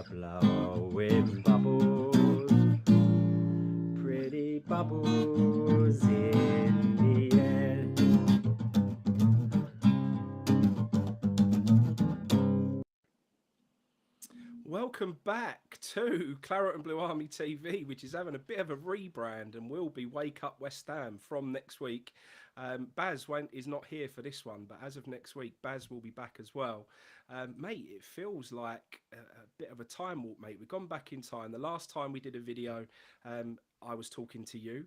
blowing bubbles, pretty bubbles in the air. Welcome back to Claret and Blue Army TV, which is having a bit of a rebrand and will be Wake Up West Ham from next week. Baz is not here for this one, but as of next week, Baz will be back as well. Mate, it feels like a bit of a time warp, mate. We've gone back in time. The last time we did a video, I was talking to you.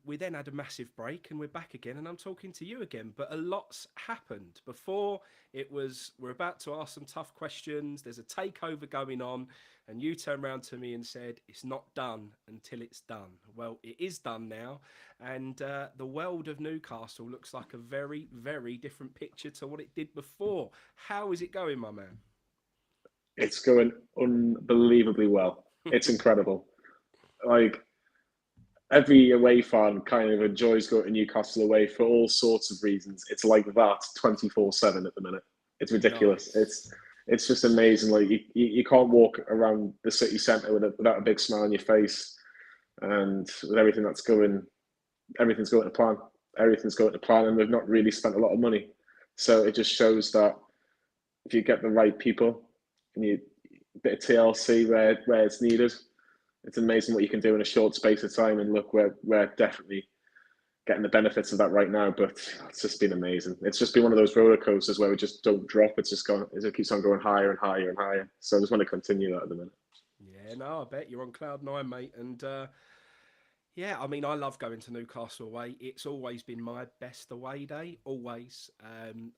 We then had a massive break and we're back again and I'm talking to you again. But a lot's happened. Before it was, we're about to ask some tough questions. There's a takeover going on. And you turned around to me and said, it's not done until it's done. Well, it is done now. And the world of Newcastle looks like a very, very different picture to what it did before. How is it going, my man? It's going unbelievably well. It's incredible. Like, every away fan kind of enjoys going to Newcastle away for all sorts of reasons. It's like that 24/7 at the minute. It's ridiculous. Nice. It's just amazing. Like you can't walk around the city centre without a big smile on your face, and with everything that's going, everything's going to plan. Everything's going to plan, and they've not really spent a lot of money. So it just shows that if you get the right people and you a bit of TLC where it's needed, it's amazing what you can do in a short space of time. And look, we're definitely getting the benefits of that right now. But it's just been amazing. It's just been one of those roller coasters where we just don't drop. It's just going. It keeps on going higher and higher and higher. So I just want to continue that at the minute. Yeah, no, I bet you're on cloud nine, mate. And yeah, I mean, I love going to Newcastle away. It's always been my best away day, always.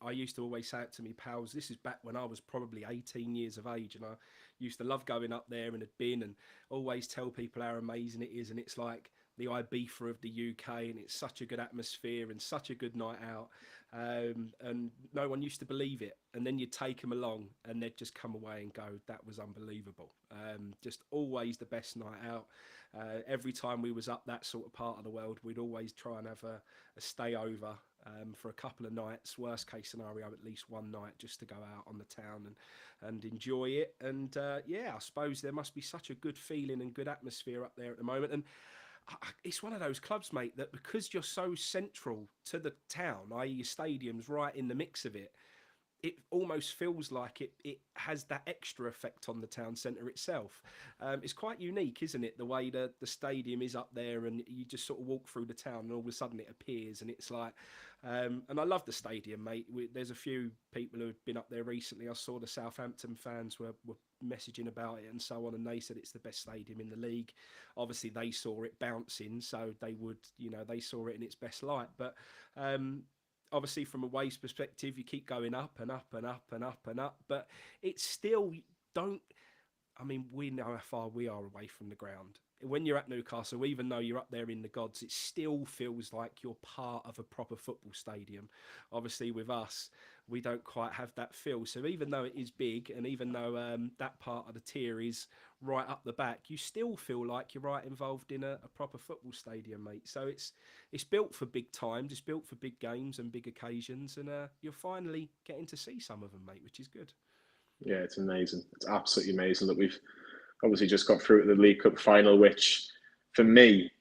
I used to always say it to me pals. This is back when I was probably 18 years of age, and I used to love going up there and had been and always tell people how amazing it is. And it's like the Ibiza of the UK, and it's such a good atmosphere and such a good night out. And no one used to believe it. And then you'd take them along, and they'd just come away and go, "That was unbelievable." Just always the best night out. Every time we was up that sort of part of the world, we'd always try and have a stay over for a couple of nights. Worst case scenario, at least one night, just to go out on the town and enjoy it. And yeah, I suppose there must be such a good feeling and good atmosphere up there at the moment. And it's one of those clubs, mate, that because you're so central to the town, i.e. your stadium's right in the mix of it, it almost feels like it has that extra effect on the town centre itself. It's quite unique, isn't it? The way the stadium is up there and you just sort of walk through the town and all of a sudden it appears and it's like, and I love the stadium, mate. There's a few people who've been up there recently. I saw the Southampton fans were messaging about it and so on, and they said it's the best stadium in the league. Obviously they saw it bouncing, so they would, they saw it in its best light. But obviously from a waste perspective, you keep going up and up and up and up and up, but it's still we know how far we are away from the ground. When you're at Newcastle, even though you're up there in the gods, it still feels like you're part of a proper football stadium. Obviously with us, we don't quite have that feel. So even though it is big, and even though that part of the tier is right up the back, you still feel like you're right involved in a proper football stadium, mate. So it's built for big times, it's built for big games and big occasions, and you're finally getting to see some of them, mate, which is good. Yeah, it's amazing. It's absolutely amazing that we've obviously just got through to the League Cup final, which for me,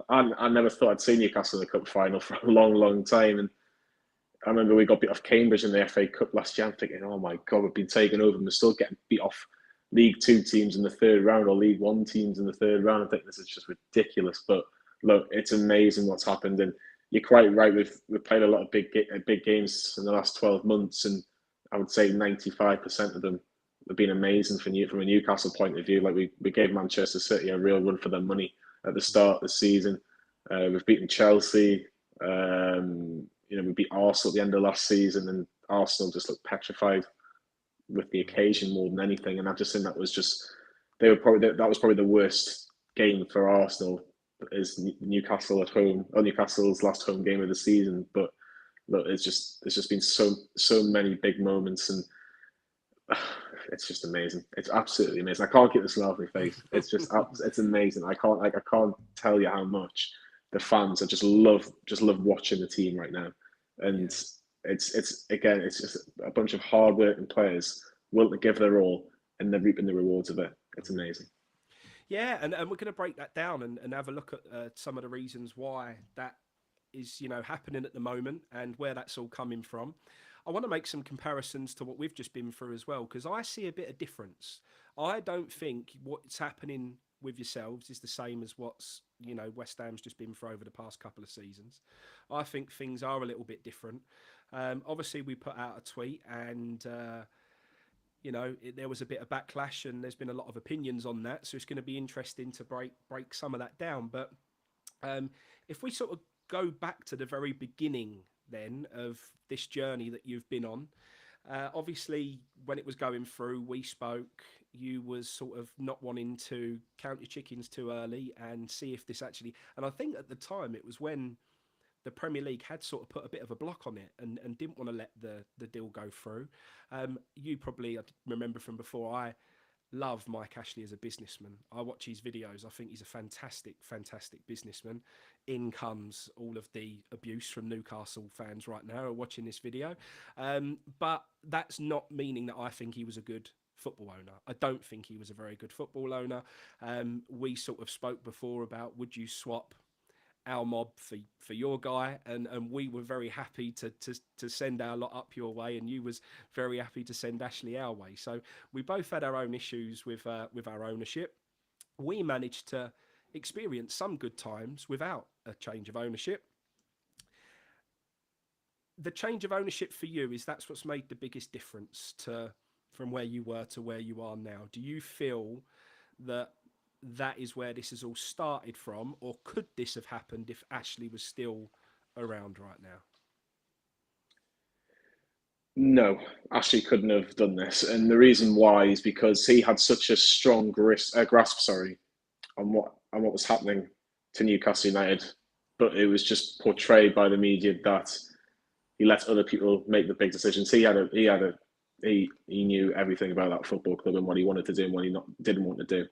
I never thought I'd see Newcastle in the Cup final for a long, long time. And I remember we got beat off Cambridge in the FA Cup last year. I'm thinking, oh my God, we've been taken over and we're still getting beat off League Two teams in the third round or League One teams in the third round. I think this is just ridiculous. But look, it's amazing what's happened. And you're quite right. We've played a lot of big games in the last 12 months. And I would say 95% of them have been amazing from a Newcastle point of view. Like we gave Manchester City a real run for their money at the start of the season. We've beaten Chelsea. We beat Arsenal at the end of last season, and Arsenal just looked petrified with the occasion more than anything. And I just think that was probably the worst game for Arsenal, is Newcastle at home, or Newcastle's last home game of the season. But look, it's just been so many big moments, and it's just amazing. It's absolutely amazing. I can't keep the smile off my face. It's just it's amazing. I can't tell you how much the fans just love watching the team right now. And it's just a bunch of hard-working players willing to give their all, and they're reaping the rewards of it. It's amazing. Yeah, and we're going to break that down and have a look at some of the reasons why that is, happening at the moment and where that's all coming from. I want to make some comparisons to what we've just been through as well, because I see a bit of difference. I don't think what's happening with yourselves is the same as what's, West Ham's just been through over the past couple of seasons. I think things are a little bit different. Obviously, we put out a tweet and there was a bit of backlash and there's been a lot of opinions on that. So it's going to be interesting to break some of that down. But if we sort of go back to the very beginning then of this journey that you've been on, obviously when it was going through, we spoke, you was sort of not wanting to count your chickens too early and see if this actually, and I think at the time it was when the Premier League had sort of put a bit of a block on it and didn't want to let the deal go through. You probably, I remember from before, I love Mike Ashley as a businessman. I watch his videos. I think he's a fantastic businessman. In comes all of the abuse from Newcastle fans right now who are watching this video. But that's not meaning that I think he was a good football owner. I don't think he was a very good football owner. We sort of spoke before about, would you swap our mob for your guy, and we were very happy to send our lot up your way, and you was very happy to send Ashley our way. So we both had our own issues with our ownership. We managed to experience some good times without a change of ownership. The change of ownership for you, is that's what's made the biggest difference from where you were to where you are now? Do you feel that is where this has all started from, or could this have happened if Ashley was still around right now? No, Ashley couldn't have done this, and the reason why is because he had such a strong grasp, on what was happening to Newcastle United, but it was just portrayed by the media that he let other people make the big decisions. He knew everything about that football club and what he wanted to do and what he didn't want to do.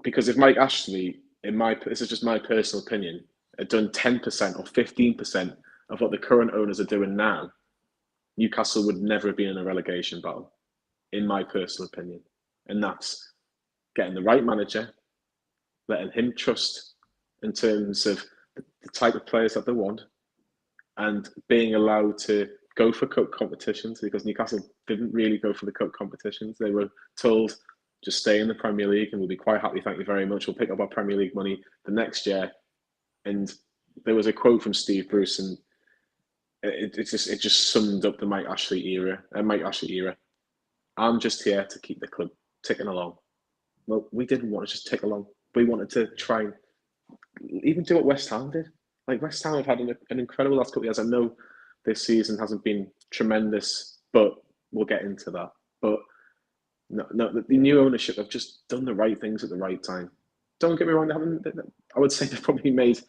Because if Mike Ashley, this is just my personal opinion, had done 10% or 15% of what the current owners are doing now, Newcastle would never have been in a relegation battle, in my personal opinion. And that's getting the right manager, letting him trust in terms of the type of players that they want, and being allowed to go for cup competitions, because Newcastle didn't really go for the cup competitions. They were told, just stay in the Premier League and we'll be quite happy, thank you very much. We'll pick up our Premier League money the next year. And there was a quote from Steve Bruce, and it just summed up the Mike Ashley era. I'm just here to keep the club ticking along. Well, we didn't want to just tick along. We wanted to try and even do what West Ham did. Like, West Ham have had an incredible last couple of years. I know this season hasn't been tremendous, but we'll get into that. But no, the new ownership have just done the right things at the right time. Don't get me wrong, I would say they've probably made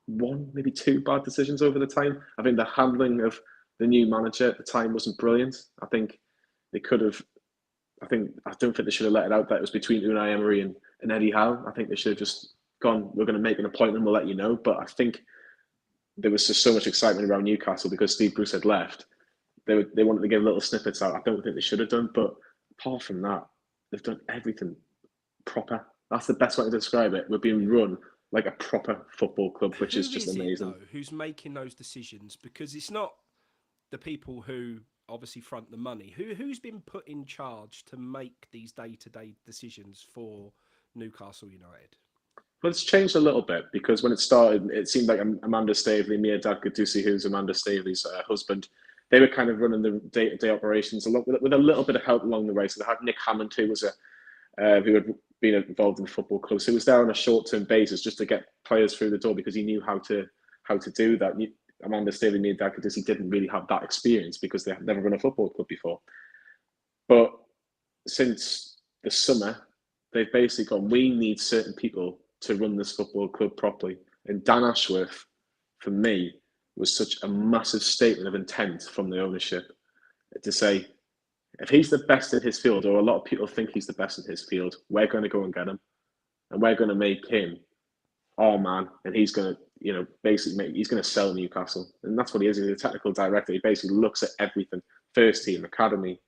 one, maybe two bad decisions over the time. I think the handling of the new manager at the time wasn't brilliant. I think they could have. I don't think they should have let it out that it was between Unai Emery and Eddie Howe. I think they should have just gone, we're going to make an appointment, we'll let you know. But I think there was just so much excitement around Newcastle because Steve Bruce had left. They wanted to give little snippets out. I don't think they should have done. But apart from that, they've done everything proper. That's the best way to describe it. We're being run like a proper football club, which is just amazing. Who's making those decisions? Because it's not the people who obviously front the money. Who's been put in charge to make these day-to-day decisions for Newcastle United? Well, it's changed a little bit, because when it started, it seemed like Amanda Staveley, Mia Dadgadusi, who's Amanda Staveley's husband, they were kind of running the day-to-day operations with a little bit of help along the way. So they had Nick Hammond, who had been involved in the football club. So he was there on a short-term basis just to get players through the door, because he knew how to do that. Amanda Staveley, Mia Dadgadusi didn't really have that experience because they had never run a football club before. But since the summer, they've basically gone, we need certain people to run this football club properly. And Dan Ashworth, for me, was such a massive statement of intent from the ownership to say, if he's the best in his field, or a lot of people think he's the best in his field, we're going to go and get him. And we're going to make him our man. And he's going to, he's going to sell Newcastle. And that's what he is. He's a technical director. He basically looks at everything first team, academy,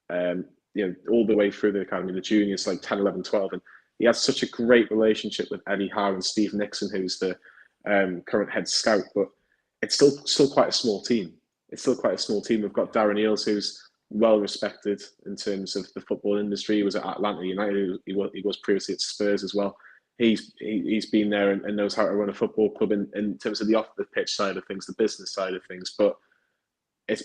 all the way through the academy, the juniors, like 10, 11, 12. And he has such a great relationship with Eddie Howe and Steve Nixon, who's the current head scout. But it's still quite a small team. It's still quite a small team. We've got Darren Eales, who's well respected in terms of the football industry. He was at Atlanta United. He was previously at Spurs as well. He's been there and knows how to run a football club in terms of the off the pitch side of things, the business side of things. But they're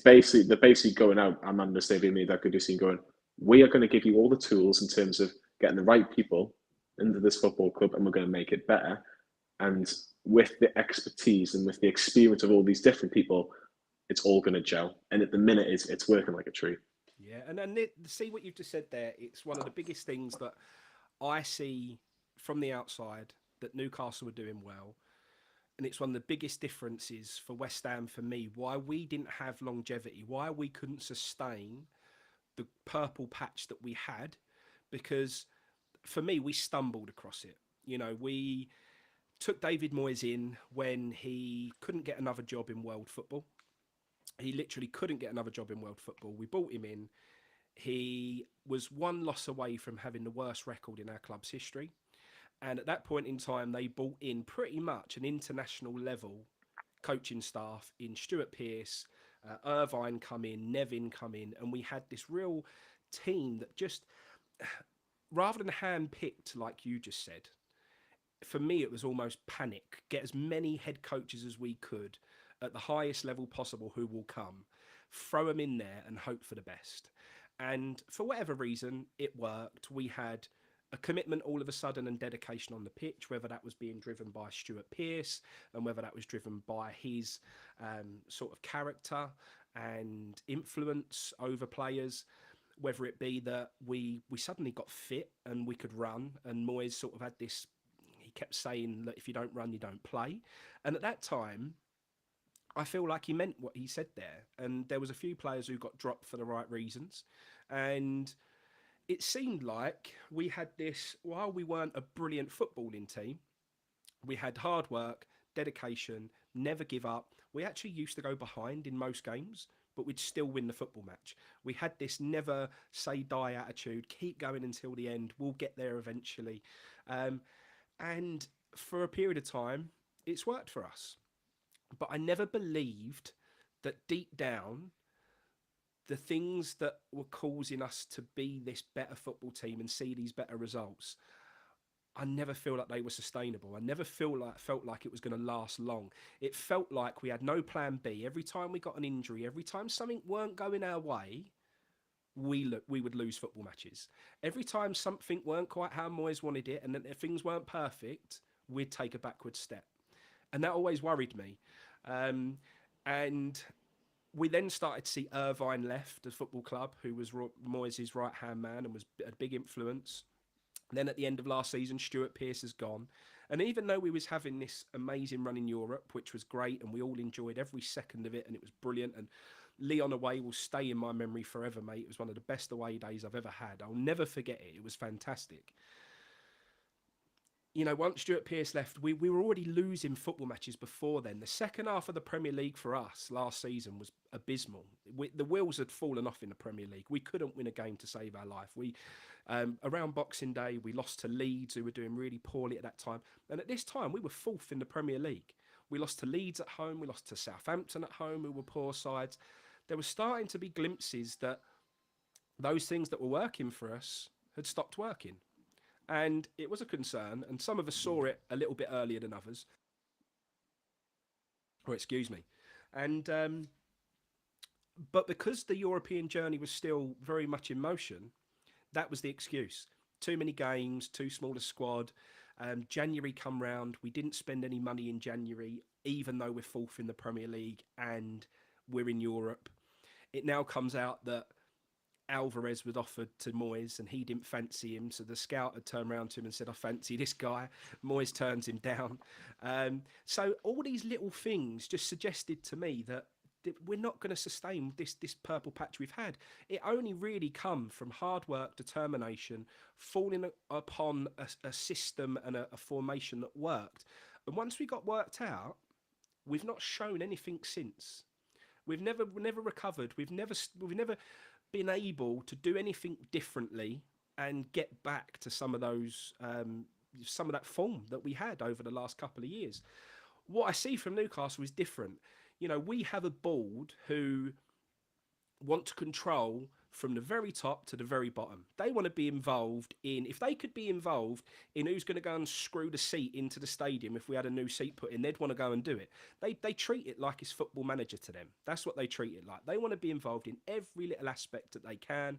basically going out. Amanda Stadium made that good scene going. We are going to give you all the tools in terms of getting the right people into this football club, and we're going to make it better. And with the expertise and with the experience of all these different people, it's all going to gel. And at the minute, it's working like a tree. Yeah, and then see what you've just said there. It's one of the biggest things that I see from the outside that Newcastle were doing well, and it's one of the biggest differences for West Ham for me. Why we didn't have longevity, why we couldn't sustain the purple patch that we had, because for me we stumbled across it. We took David Moyes in when he couldn't get another job in world football. He literally couldn't get another job in world football. We brought him in. He was one loss away from having the worst record in our club's history. And at that point in time, they brought in pretty much an international level coaching staff in Stuart Pearce, Irvine come in, Nevin come in, and we had this real team that just, rather than hand picked, like you just said, for me, it was almost panic. Get as many head coaches as we could at the highest level possible who will come, throw them in there and hope for the best. And for whatever reason, it worked. We had a commitment all of a sudden and dedication on the pitch, whether that was being driven by Stuart Pearce and whether that was driven by his sort of character and influence over players, whether it be that we suddenly got fit and we could run, and Moyes sort of had this, he kept saying that if you don't run, you don't play. And at that time, I feel like he meant what he said there. And there was a few players who got dropped for the right reasons. And it seemed like we had this, while we weren't a brilliant footballing team, we had hard work, dedication, never give up. We actually used to go behind in most games, but we'd still win the football match. We had this never say die attitude, keep going until the end, we'll get there eventually. And for a period of time, it's worked for us. But I never believed that deep down, the things that were causing us to be this better football team and see these better results, I never feel like they were sustainable. I never felt like it was going to last long. It felt like we had no plan B. Every time we got an injury, every time something weren't going our way, we would lose football matches. Every time something weren't quite how Moyes wanted it, and then if things weren't perfect, we'd take a backward step. And that always worried me. And we then started to see Irvine left the football club, who was Moyes' right-hand man and was a big influence. Then at the end of last season, Stuart Pearce has gone. And even though we was having this amazing run in Europe, which was great, and we all enjoyed every second of it, and it was brilliant, and Lyon away will stay in my memory forever, mate. It was one of the best away days I've ever had. I'll never forget it. It was fantastic. Once Stuart Pearce left, we were already losing football matches before then. The second half of the Premier League for us last season was abysmal. The wheels had fallen off in the Premier League. We couldn't win a game to save our life. Around Boxing Day, we lost to Leeds, who were doing really poorly at that time. And at this time, we were fourth in the Premier League. We lost to Leeds at home. We lost to Southampton at home, who were poor sides. There were starting to be glimpses that those things that were working for us had stopped working. And it was a concern, and some of us saw it a little bit earlier than others. Or excuse me. And but because the European journey was still very much in motion, that was the excuse. Too many games, too small a squad. January come round, we didn't spend any money in January, even though we're fourth in the Premier League and we're in Europe. It now comes out that Alvarez was offered to Moyes and he didn't fancy him. So the scout had turned around to him and said, I fancy this guy. Moyes turns him down. So all these little things just suggested to me that we're not going to sustain this purple patch we've had. It only really come from hard work, determination, falling upon a system and a formation that worked. And once we got worked out, we've not shown anything since. We've never recovered. We've never been able to do anything differently and get back to some of those some of that form that we had over the last couple of years. What I see from Newcastle is different. You know, we have a board who want to control from the very top to the very bottom. They want to be involved in, if they could be involved in who's going to go and screw the seat into the stadium if we had a new seat put in, they'd want to go and do it. They treat it like it's Football Manager to them. That's what they treat it like. They want to be involved in every little aspect that they can.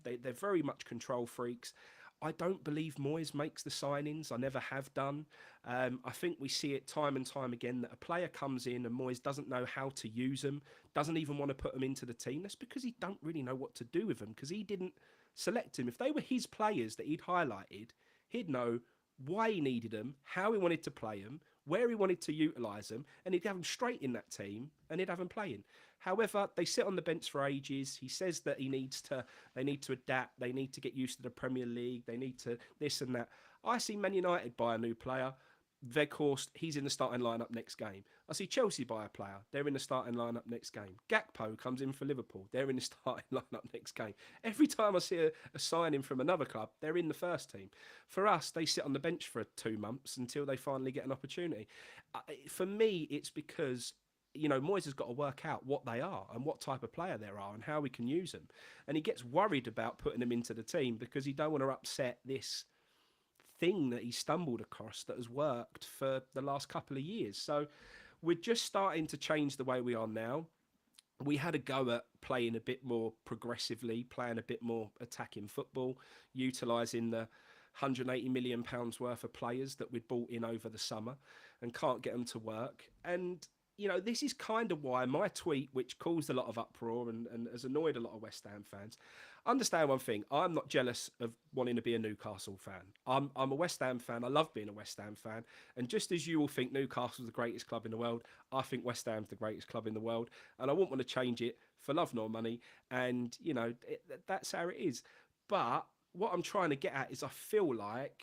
They're very much control freaks. I don't believe Moyes makes the signings. I never have done. I think we see it time and time again that a player comes in and Moyes doesn't know how to use them, doesn't even want to put them into the team. That's because he don't really know what to do with them, because he didn't select them. If they were his players that he'd highlighted, he'd know why he needed them, how he wanted to play them, where he wanted to utilise them, and he'd have them straight in that team and he'd have them playing. However, they sit on the bench for ages. He says that they need to adapt. They need to get used to the Premier League. They need to this and that. I see Man United buy a new player. Weghorst, he's in the starting lineup next game. I see Chelsea buy a player. They're in the starting lineup next game. Gakpo comes in for Liverpool. They're in the starting lineup next game. Every time I see a signing from another club, they're in the first team. For us, they sit on the bench for 2 months until they finally get an opportunity. For me, it's because Moyes has got to work out what they are and what type of player they are and how we can use them. And he gets worried about putting them into the team because he don't want to upset this thing that he stumbled across that has worked for the last couple of years. So we're just starting to change the way we are now. We had a go at playing a bit more progressively, playing a bit more attacking football, utilising the £180 million worth of players that we'd bought in over the summer and can't get them to work. And this is kind of why my tweet, which caused a lot of uproar and has annoyed a lot of West Ham fans, understand one thing. I'm not jealous of wanting to be a Newcastle fan. I'm a West Ham fan. I love being a West Ham fan. And just as you will think Newcastle's the greatest club in the world, I think West Ham's the greatest club in the world. And I wouldn't want to change it for love nor money. And, that's how it is. But what I'm trying to get at is I feel like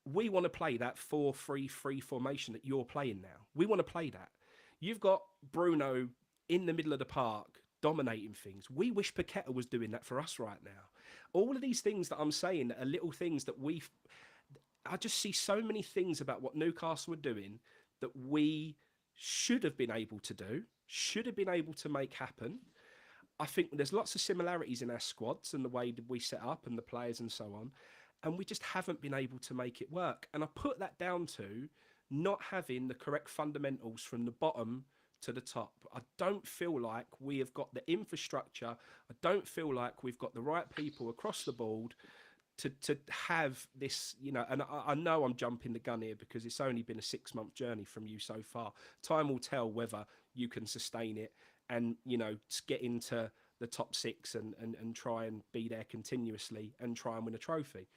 we want to play that 4-3-3 formation that you're playing now. We want to play that. You've got Bruno in the middle of the park dominating things. We wish Paqueta was doing that for us right now. All of these things that I'm saying are little things that I just see so many things about what Newcastle were doing that we should have been able to do, should have been able to make happen. I think there's lots of similarities in our squads and the way that we set up and the players and so on. And we just haven't been able to make it work. And I put that down to not having the correct fundamentals from the bottom to the top. I don't feel like we have got the infrastructure. I don't feel like we've got the right people across the board to have this, and I know I'm jumping the gun here because it's only been a 6-month journey from you so far. Time will tell whether you can sustain it and, get into the top 6 and try and be there continuously and try and win a trophy.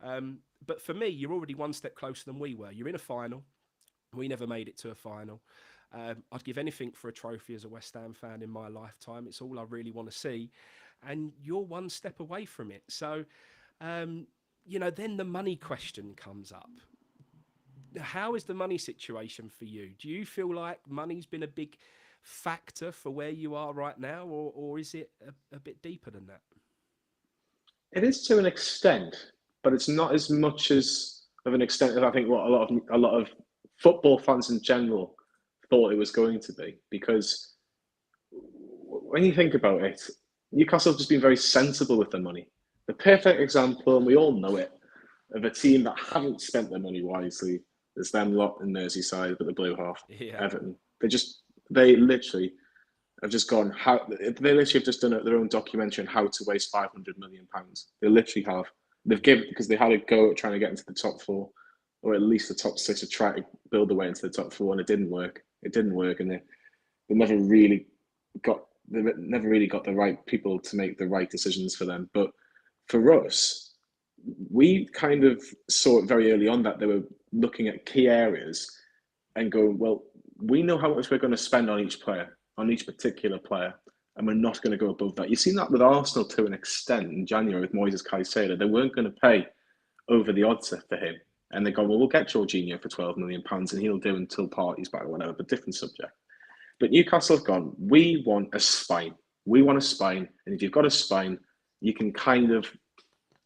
But for me, you're already one step closer than we were. You're in a final. We never made it to a final. I'd give anything for a trophy as a West Ham fan in my lifetime. It's all I really want to see. And you're one step away from it. So, then the money question comes up. How is the money situation for you? Do you feel like money's been a big factor for where you are right now, or is it a bit deeper than that? It is to an extent, but it's not as much as of an extent as I think what a lot of football fans in general thought it was going to be. Because when you think about it, Newcastle have just been very sensible with their money. The perfect example, and we all know it, of a team that haven't spent their money wisely is them lot in Merseyside with the blue half, Everton. They literally have just gone. They literally have just done their own documentary on how to waste £500 million. They literally have. They've given because they had a go at trying to get into the top 4, or at least the top 6, to try to build their way into the top 4, and it didn't work. And they never really got the right people to make the right decisions for them. But for us, we kind of saw it very early on that they were looking at key areas and going, well, we know how much we're going to spend on each player, on each particular player, and we're not going to go above that. You've seen that with Arsenal to an extent in January with Moises Caicedo. They weren't going to pay over the odds for him. And they go, well, we'll get Jorginho for £12 million and he'll do until Partey's back or whatever, but different subject. But Newcastle have gone, we want a spine. We want a spine. And if you've got a spine, you can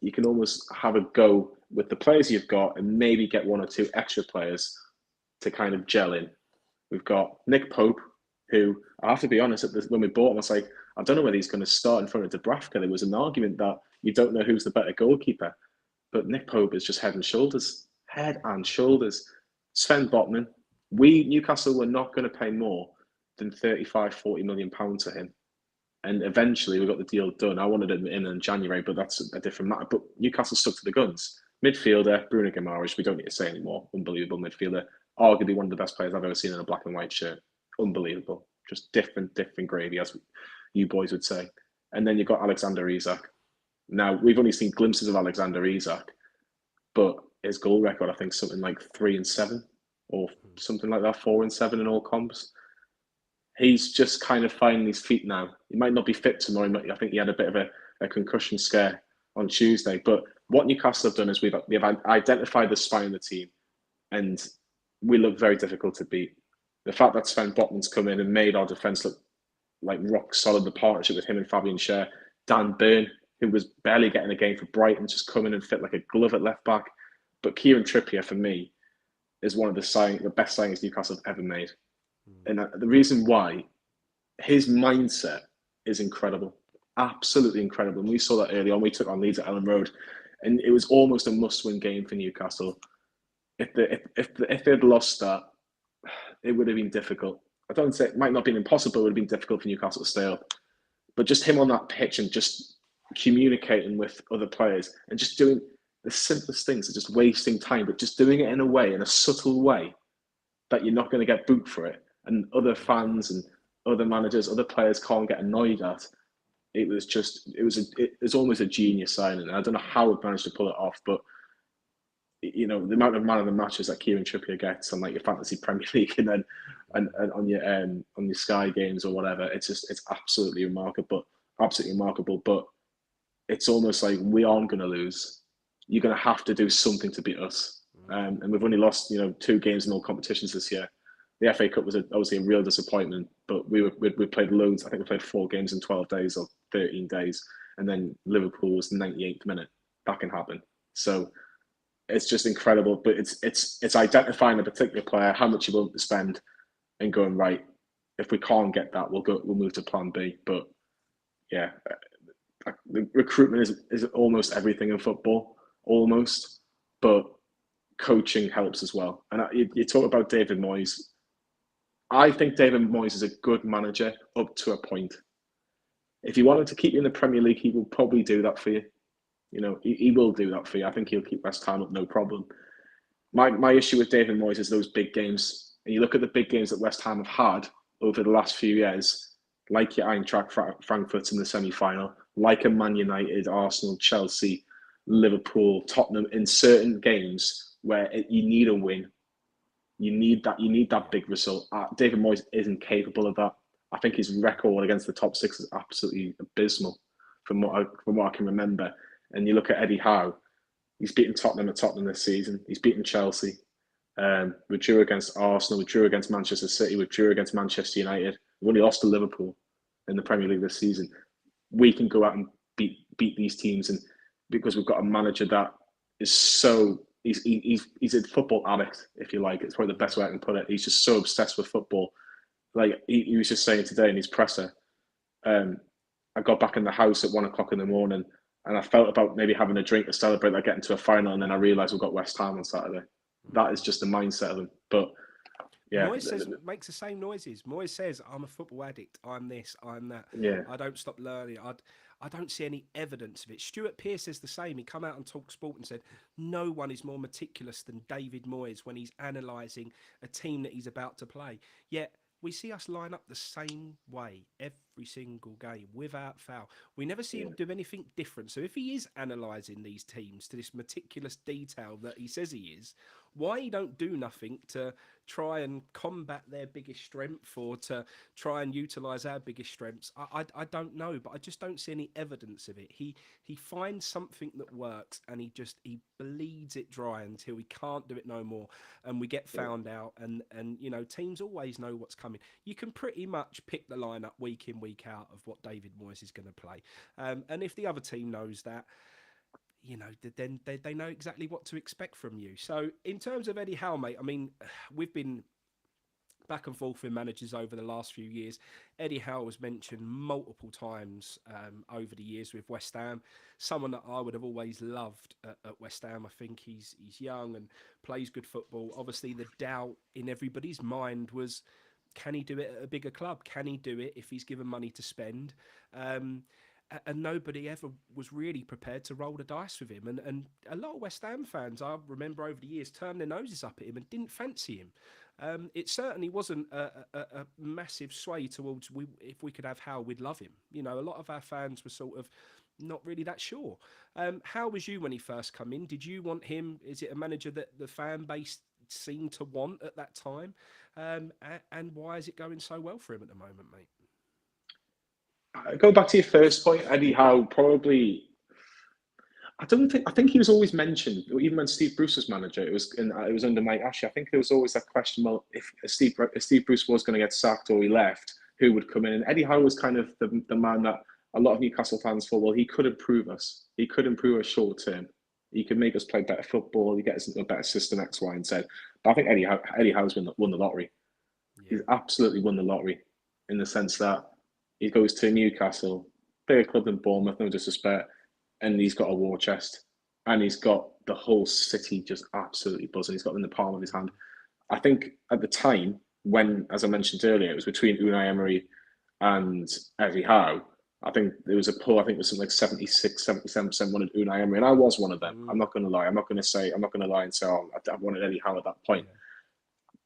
you can almost have a go with the players you've got and maybe get one or two extra players to kind of gel in. We've got Nick Pope, who I have to be honest, when we bought him, I was like, I don't know whether he's going to start in front of Dubravka. There was an argument that you don't know who's the better goalkeeper. But Nick Pope is just head and shoulders. Head and shoulders. Sven Botman, Newcastle were not going to pay more than 35, 40 million pounds for him. And eventually we got the deal done. I wanted him in January, but that's a different matter. But Newcastle stuck to the guns. Midfielder, Bruno Guimaraes, we don't need to say anymore. Unbelievable midfielder. Arguably one of the best players I've ever seen in a black and white shirt. Unbelievable. Just different gravy, as you boys would say. And then you've got Alexander Isak. Now, we've only seen glimpses of Alexander Isak, but his goal record, I think, something like 3-7 or something like that, 4-7 in all comps. He's just kind of finding his feet now. He might not be fit tomorrow. I think he had a bit of a concussion scare on Tuesday. But what Newcastle have done is we've identified the spine of the team, and we look very difficult to beat. The fact that Sven Botman's come in and made our defence look like rock solid, the partnership with him and Fabian Schär, Dan Burn, who was barely getting a game for Brighton, just come in and fit like a glove at left back. But Kieran Trippier, for me, is one of the best signings Newcastle have ever made. And the reason why, his mindset is incredible, absolutely incredible. And we saw that early on. We took on Leeds at Ellen Road, and it was almost a must-win game for Newcastle. If they'd lost that, it would have been difficult. I don't say it might not have been impossible. It would have been difficult for Newcastle to stay up. But just him on that pitch and just communicating with other players and just doing the simplest things, just wasting time, but just doing it in a subtle way that you're not going to get booked for it. And other fans and other managers, other players can't get annoyed at. It was almost a genius signing. And I don't know how we managed to pull it off, but the amount of man of the matches that Kieran Trippier gets on like your fantasy Premier League and then and on your Sky games or whatever, it's absolutely remarkable. But it's almost like we aren't going to lose. You're going to have to do something to beat us. And we've only lost 2 games in all competitions this year. The FA Cup was obviously a real disappointment, but we played loads. I think we played 4 games in 12 days or 13 days, and then Liverpool was the 98th minute. That can happen. So it's just incredible. But it's identifying a particular player, how much you want to spend, and going right. If we can't get that, we'll move to Plan B. But yeah, the recruitment is almost everything in football, almost, but coaching helps as well. And you talk about David Moyes. I think David Moyes is a good manager up to a point. If you wanted to keep you in the Premier League, he will probably do that for you. He will do that for you. I think he'll keep West Ham up, no problem. My issue with David Moyes is those big games. And you look at the big games that West Ham have had over the last few years, like your Eintracht Frankfurt in the semi-final, like a Man United, Arsenal, Chelsea, Liverpool, Tottenham, in certain games where you need a win. You need that big result. David Moyes isn't capable of that. I think his record against the top 6 is absolutely abysmal from what I can remember. And you look at Eddie Howe, he's beaten Tottenham at Tottenham this season. He's beaten Chelsea. We drew against Arsenal. We drew against Manchester City. We drew against Manchester United. We only lost to Liverpool in the Premier League this season. We can go out and beat these teams, and because we've got a manager that is so. He's a football addict, if you like. It's probably the best way I can put it. He's just so obsessed with football. Like he was just saying today in his presser, I got back in the house at 1:00 in the morning, and I felt about maybe having a drink to celebrate like getting to a final, and then I realised we've got West Ham on Saturday. That is just the mindset of them. But yeah, Moyes makes the same noises. Moyes says, "I'm a football addict. I'm this. I'm that. Yeah. I don't stop learning. I don't see any evidence of it." Stuart Pearce says the same. He come out and talk sport and said, "No one is more meticulous than David Moyes when he's analysing a team that he's about to play." Yet we see us line up the same way every single game without foul. We never see him do anything different. So if he is analysing these teams to this meticulous detail that he says he is, Why he don't do nothing to try and combat their biggest strength or to try and utilise our biggest strengths, I don't know, but I just don't see any evidence of it. He finds something that works and he bleeds it dry until he can't do it no more, and we get found out. And you know, teams always know what's coming. You can pretty much pick the lineup week in week out of what David Moyes is going to play, and if the other team knows that, you know, then they know exactly what to expect from you. So in terms of Eddie Howe, mate, I mean, we've been back and forth with managers over the last few years. Eddie Howe was mentioned multiple times over the years with West Ham. Someone that I would have always loved at West Ham. I think he's young and plays good football. Obviously, the doubt in everybody's mind was, can he do it at a bigger club? Can he do it if he's given money to spend? And nobody ever was really prepared to roll the dice with him. And a lot of West Ham fans, I remember over the years, turned their noses up at him and didn't fancy him. It certainly wasn't a massive sway towards if we could have Howe, we'd love him. You know, a lot of our fans were sort of not really that sure. How was you when he first come in? Did you want him? Is it a manager that the fan base seemed to want at that time? And why is it going so well for him at the moment, mate? Go back to your first point, Eddie Howe. Probably, I think he was always mentioned. Even when Steve Bruce was manager, it was under Mike Ashley. I think there was always that question: well, if Steve Bruce was going to get sacked or he left, who would come in? And Eddie Howe was kind of the man that a lot of Newcastle fans thought, well, he could improve us. He could improve us short term. He could make us play better football. He get us into a better system, X, Y, and Z. But I think Eddie Howe's won the lottery. Yeah. He's absolutely won the lottery in the sense that he goes to Newcastle, bigger club than Bournemouth, no disrespect, and he's got a war chest, and he's got the whole city just absolutely buzzing. He's got them in the palm of his hand. I think at the time when, as I mentioned earlier, it was between Unai Emery and Eddie Howe. I think there was a poll. I think it was something like 76, 77% wanted Unai Emery, and I was one of them. I'm not going to lie. I'm not going to lie and say, oh, I wanted Eddie Howe at that point.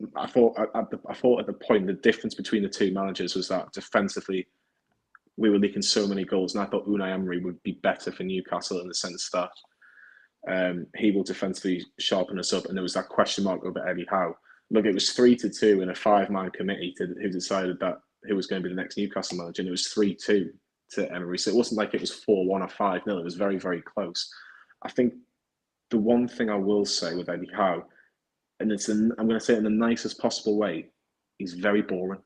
Yeah. I thought at the point the difference between the two managers was that defensively we were leaking so many goals, and I thought Unai Emery would be better for Newcastle in the sense that he will defensively sharpen us up. And there was that question mark over Eddie Howe. Look, it was 3-2 in a 5-man committee who decided that who was going to be the next Newcastle manager, and it was 3-2 to Emery. So it wasn't like it was 4-1 or 5-0. It was very, very close. I think the one thing I will say with Eddie Howe, and I'm going to say it in the nicest possible way, he's very boring.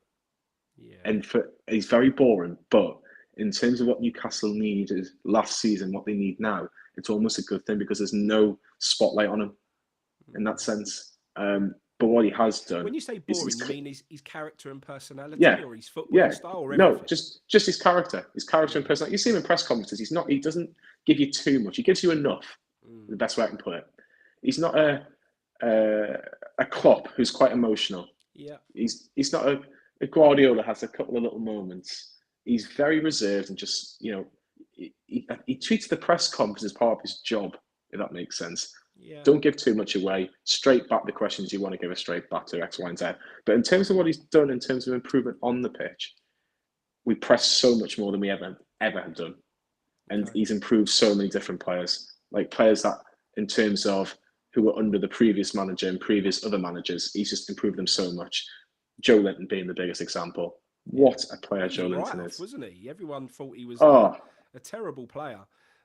Yeah. And he's very boring, but in terms of what Newcastle needed last season, what they need now, it's almost a good thing because there's no spotlight on him in that sense. But what he has done. When you say boring, you mean his character and personality, or his football style, or everything? No, just his character and personality. You see him in press conferences. He doesn't give you too much. He gives you enough. The best way I can put it. He's not a Klopp who's quite emotional. Yeah. He's not a Guardiola has a couple of little moments. He's very reserved and just, you know, he treats the press conference as part of his job, if that makes sense. Yeah. Don't give too much away. Straight back the questions you want to give us straight back to X, Y, and Z. But in terms of what he's done in terms of improvement on the pitch, we press so much more than we ever have done. And he's improved so many different players. Like players that, in terms of who were under the previous manager and previous other managers, he's just improved them so much. Joe Linton being the biggest example. What a player Joe Linton is. Wasn't he? Everyone thought he was a terrible player.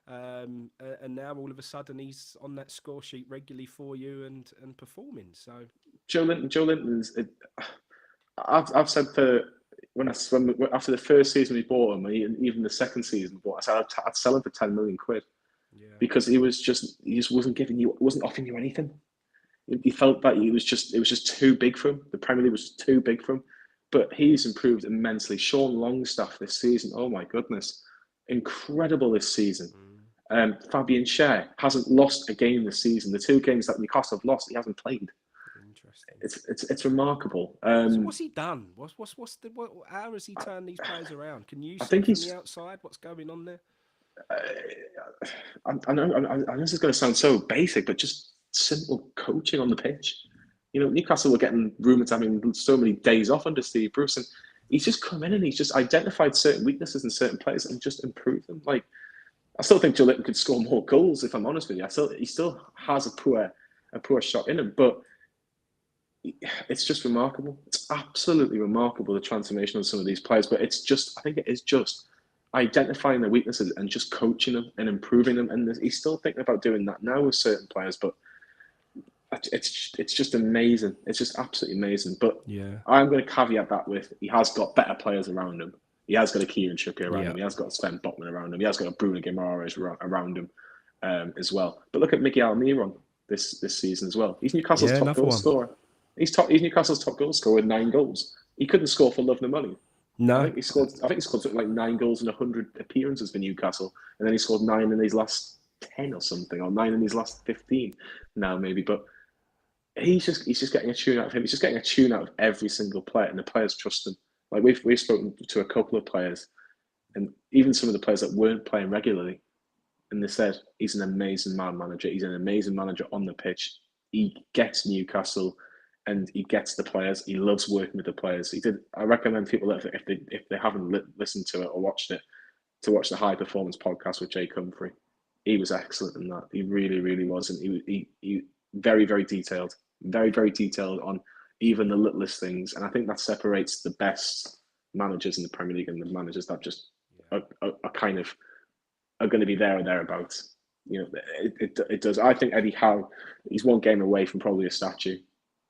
And now all of a sudden he's on that score sheet regularly for you and performing. So Joe Linton's. I've said after the first season we bought him, and even the second season we bought, I said I'd sell him for 10 million quid. Yeah. Because he just wasn't offering you anything. He felt that it was just too big for him. The Premier League was too big for him. But he's improved immensely. Sean Longstaff this season, oh my goodness, incredible this season. Fabian Schär hasn't lost a game this season. The 2 games that Newcastle have lost, he hasn't played. Interesting. It's remarkable. So what's he done? How has he turned these players around? Can you see from the outside what's going on there? I know this is going to sound so basic, but just simple coaching on the pitch. You know, Newcastle were getting rumoured to having so many days off under Steve Bruce, and he's just come in and he's just identified certain weaknesses in certain players and just improved them. Like, I still think Joe Linton could score more goals, if I'm honest with you. He still has a poor poor shot in him. But it's just remarkable. It's absolutely remarkable, the transformation of some of these players. But I think it is just identifying their weaknesses and just coaching them and improving them. And he's still thinking about doing that now with certain players. But it's just amazing. It's just absolutely amazing. But I'm going to caveat that with he has got better players around him. He has got a Kieran Trippier around him. He has got Sven Botman around him. He has got a Bruno Guimaraes around him as well. But look at Miguel Almiron this season as well. He's Newcastle's top goal scorer. He's Newcastle's top goal scorer with 9 goals. He couldn't score for love nor money. No, I think he scored like 9 goals in 100 appearances for Newcastle, and then he scored 9 in his last 10 or something, or 9 in his last 15 now maybe. But he's just getting a tune out of him. He's just getting a tune out of every single player, and the players trust him. Like we've spoken to a couple of players, and even some of the players that weren't playing regularly, and they said he's an amazing manager. He's an amazing manager on the pitch. He gets Newcastle, and he gets the players. He loves working with the players. I recommend people that if they haven't listened to it or watched it, to watch the High Performance podcast with Jake Humphrey. He was excellent in that. He really, really was, and he very, very detailed, very, very detailed on even the littlest things. And I think that separates the best managers in the Premier League and the managers that just are kind of are going to be there or thereabouts. It does. I think Eddie Howe, he's one game away from probably a statue,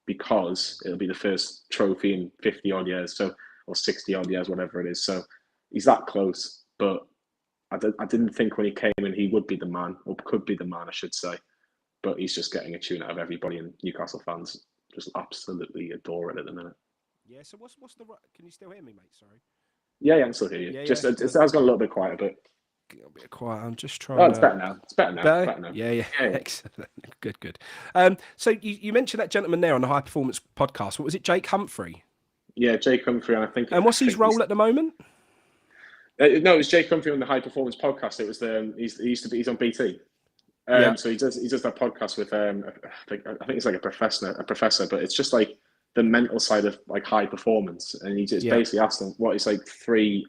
because it'll be the first trophy in 50 odd years, or 60 odd years, whatever it is. So he's that close. But I didn't think when he came in he would be the man, or could be the man, I should say. But he's just getting a tune out of everybody, and Newcastle fans just absolutely adore it at the minute. Yeah. So what's the? Can you still hear me, mate? Sorry. Yeah, I can still hear you. It's gone a little bit quiet, but. A bit quiet. I'm just trying. Oh, it's better now. It's better now. Yeah. Excellent. Good. So you mentioned that gentleman there on the High Performance podcast. What was it, Jake Humphrey? Yeah, Jake Humphrey, and I think. And what's his role at the moment? No, it was Jake Humphrey on the High Performance podcast. It was he's on BT. So he does that podcast with I think it's like a professor, but it's just like the mental side of like high performance, and he just basically asked them what is like three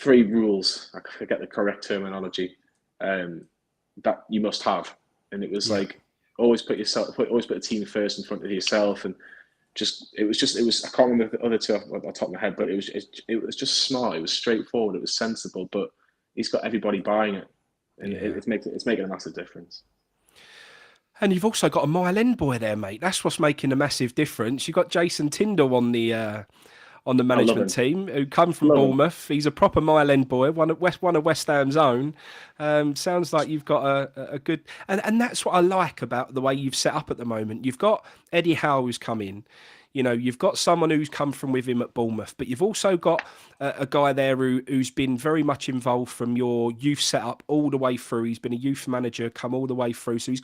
rules. I forget the correct terminology that you must have, and it was like always put a team first in front of yourself, and it was I can't remember the other two off the top of my head, but it was just smart. It was straightforward. It was sensible, but he's got everybody buying it, and it's making a massive difference. And you've also got a Mile End boy there, mate. That's what's making a massive difference. You've got Jason Tyndall on the management team, who come from Bournemouth. He's a proper Mile End boy, one of West Ham's own. Sounds like you've got a good... And that's what I like about the way you've set up at the moment. You've got Eddie Howe who's come in. You've got someone who's come from with him at Bournemouth, but you've also got a guy there who's been very much involved from your youth setup all the way through. He's been a youth manager, come all the way through. So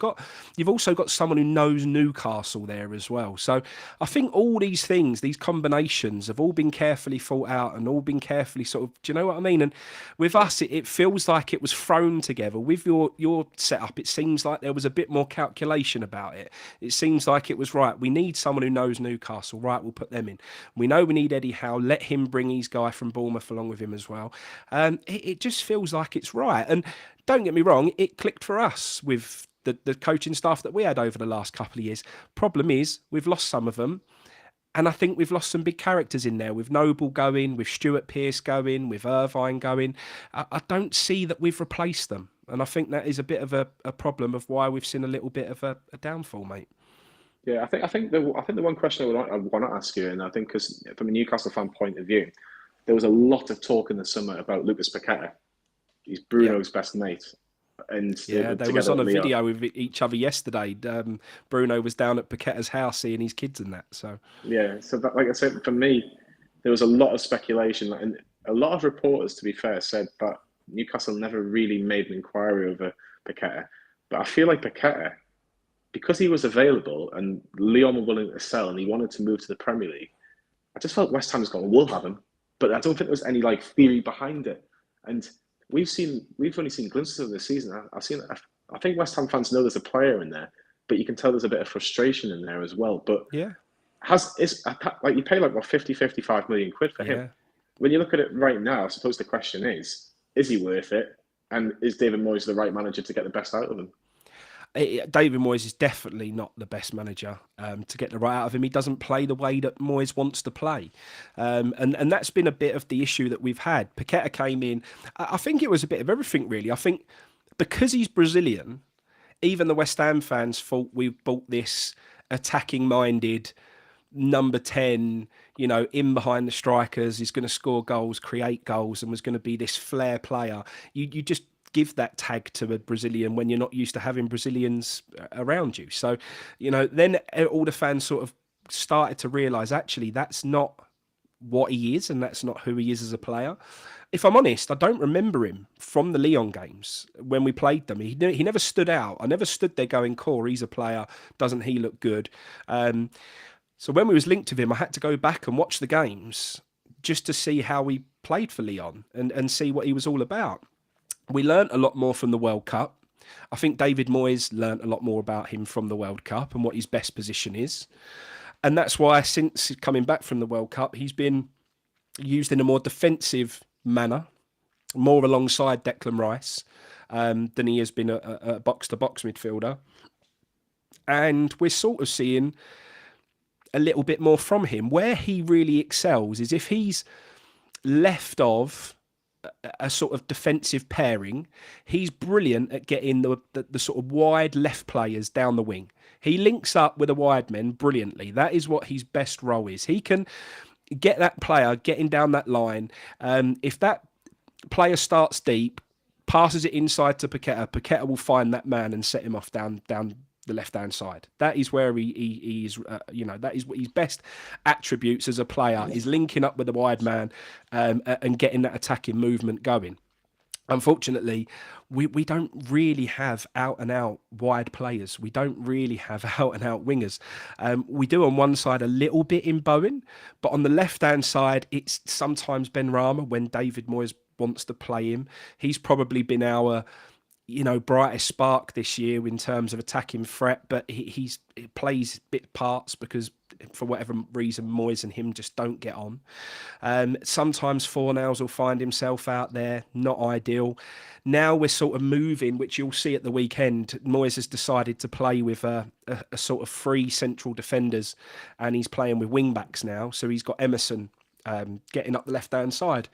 you've also got someone who knows Newcastle there as well. So I think all these things, these combinations have all been carefully thought out and all been carefully sort of, do you know what I mean? And with us, it feels like it was thrown together. With your setup, it seems like there was a bit more calculation about it. It seems like it was right. We need someone who knows Newcastle. Right, we'll put them in. We know we need Eddie Howe. Let him bring his guy from Bournemouth along with him as well. It just feels like it's right. And don't get me wrong, it clicked for us with the coaching staff that we had over the last couple of years. Problem is, we've lost some of them. And I think we've lost some big characters in there, with Noble going, with Stuart Pearce going, with Irvine going. I don't see that we've replaced them. And I think that is a bit of a problem of why we've seen a little bit of a downfall, mate. Yeah, I think the one question I want to ask you, and I think because from a Newcastle fan point of view, there was a lot of talk in the summer about Lucas Paqueta. He's Bruno's best mate, and they was on a video with each other yesterday. Bruno was down at Paqueta's house seeing his kids and that. So that, like I said, for me, there was a lot of speculation, and a lot of reporters, to be fair, said that Newcastle never really made an inquiry over Paqueta. But I feel like Paqueta, because he was available and Lyon were willing to sell and he wanted to move to the Premier League, I just felt West Ham's gone, we'll have him. But I don't think there was any like theory behind it. And we've only seen glimpses of this season. I think West Ham fans know there's a player in there, but you can tell there's a bit of frustration in there as well. But you pay like what 50-55 million quid for him. When you look at it right now, I suppose the question is he worth it? And is David Moyes the right manager to get the best out of him? David Moyes is definitely not the best manager to get the right out of him. He doesn't play the way that Moyes wants to play. And that's been a bit of the issue that we've had. Paqueta came in. I think it was a bit of everything, really. I think because he's Brazilian, even the West Ham fans thought we bought this attacking-minded number 10, in behind the strikers, is going to score goals, create goals, and was going to be this flair player. You just give that tag to a Brazilian when you're not used to having Brazilians around you. So, then all the fans sort of started to realise, actually, that's not what he is, and that's not who he is as a player. If I'm honest, I don't remember him from the Lyon games when we played them. He never stood out. I never stood there going, "Core, he's a player. Doesn't he look good?" So when we was linked with him, I had to go back and watch the games just to see how he played for Lyon and see what he was all about. We learnt a lot more from the World Cup. I think David Moyes learnt a lot more about him from the World Cup and what his best position is. And that's why since coming back from the World Cup, he's been used in a more defensive manner, more alongside Declan Rice than he has been a box-to-box midfielder. And we're sort of seeing a little bit more from him. Where he really excels is if he's left of a sort of defensive pairing, he's brilliant at getting the sort of wide left players down the wing. He links up with the wide men brilliantly. That is what his best role is. He can get that player getting down that line. If that player starts deep, passes it inside to Paqueta, Paqueta will find that man and set him off down the left-hand side. That is where he is, that is what his best attributes as a player, is linking up with the wide man and getting that attacking movement going. Unfortunately, we don't really have out-and-out wide players. We don't really have out-and-out wingers. We do on one side a little bit in Bowen, but on the left-hand side, it's sometimes Ben Rama when David Moyes wants to play him. He's probably been our brightest spark this year in terms of attacking threat, but he plays bit parts because for whatever reason Moyes and him just don't get on. Sometimes Fornals will find himself out there, not ideal. Now we're sort of moving, which you'll see at the weekend. Moyes has decided to play with a sort of three central defenders, and he's playing with wing backs now. So he's got Emerson getting up the left-hand side.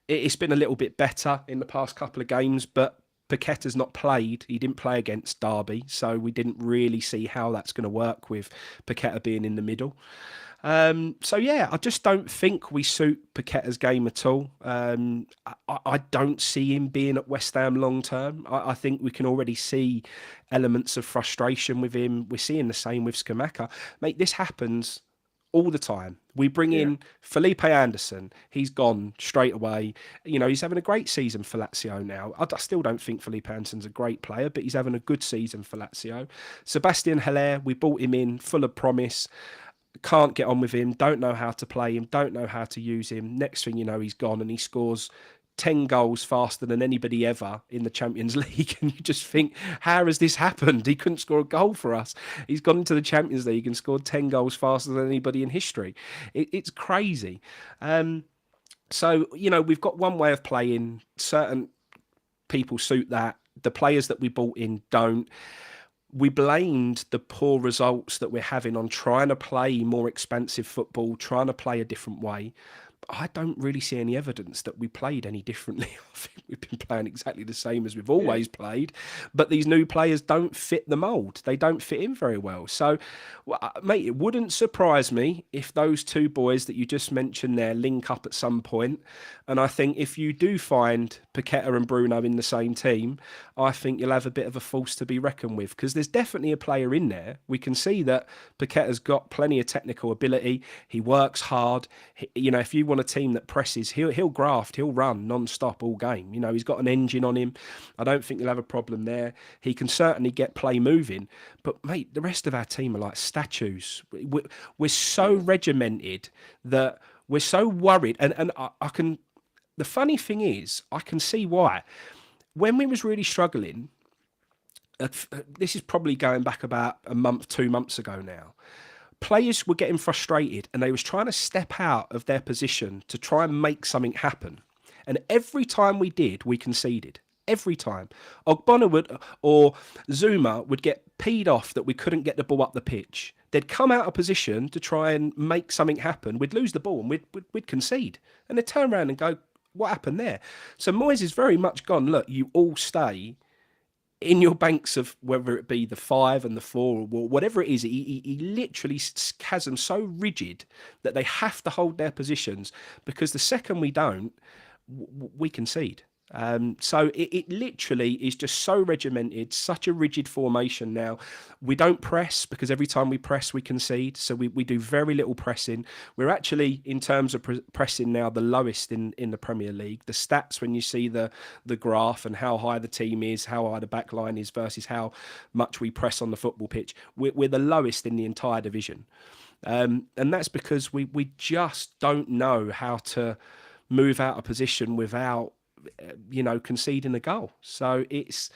It's been a little bit better in the past couple of games, but Paqueta's not played. He didn't play against Derby, so we didn't really see how that's going to work with Paqueta being in the middle. I just don't think we suit Paqueta's game at all. I don't see him being at West Ham long term. I think we can already see elements of frustration with him. We're seeing the same with Scamacca. Mate, this happens all the time. We bring in Felipe Anderson. He's gone straight away. He's having a great season for Lazio now. I still don't think Felipe Anderson's a great player, but he's having a good season for Lazio. Sebastian Haller, we brought him in full of promise. Can't get on with him. Don't know how to play him. Don't know how to use him. Next thing you know, he's gone and he scores 10 goals faster than anybody ever in the Champions League. And you just think, how has this happened? He couldn't score a goal for us. He's gone into the Champions League and scored 10 goals faster than anybody in history. It's crazy. We've got one way of playing. Certain people suit that. The players that we bought in don't. We blamed the poor results that we're having on trying to play more expansive football, trying to play a different way. I don't really see any evidence that we played any differently. I think we've been playing exactly the same as we've always played, but these new players don't fit the mould. They don't fit in very well. So, mate, it wouldn't surprise me if those two boys that you just mentioned there link up at some point. And I think if you do find Paqueta and Bruno in the same team, I think you'll have a bit of a force to be reckoned with, because there's definitely a player in there. We can see that Paqueta's got plenty of technical ability. He works hard. If you want a team that presses, he'll graft, he'll run non-stop all game. He's got an engine on him. I don't think you'll have a problem there. He can certainly get play moving. But, mate, the rest of our team are like statues. We're so regimented that we're so worried. And I can... The funny thing is, I can see why. When we was really struggling, this is probably going back about a month, 2 months ago now, players were getting frustrated and they was trying to step out of their position to try and make something happen. And every time we did, we conceded. Every time. Ogbonna would, or Zuma would get peed off that we couldn't get the ball up the pitch. They'd come out of position to try and make something happen. We'd lose the ball and we'd concede. And they'd turn around and go, what happened there? So Moyes is very much gone, look, you all stay in your banks of whether it be the 5 and the 4 or whatever it is. He literally has them so rigid that they have to hold their positions, because the second we don't, we concede. So it literally is just so regimented, such a rigid formation now. We don't press, because every time we press, we concede. So we do very little pressing. We're actually, in terms of pressing now, the lowest in the Premier League. The stats, when you see the graph and how high the team is, how high the back line is versus how much we press on the football pitch, we're the lowest in the entire division. And that's because we just don't know how to move out of position without conceding a goal. So it's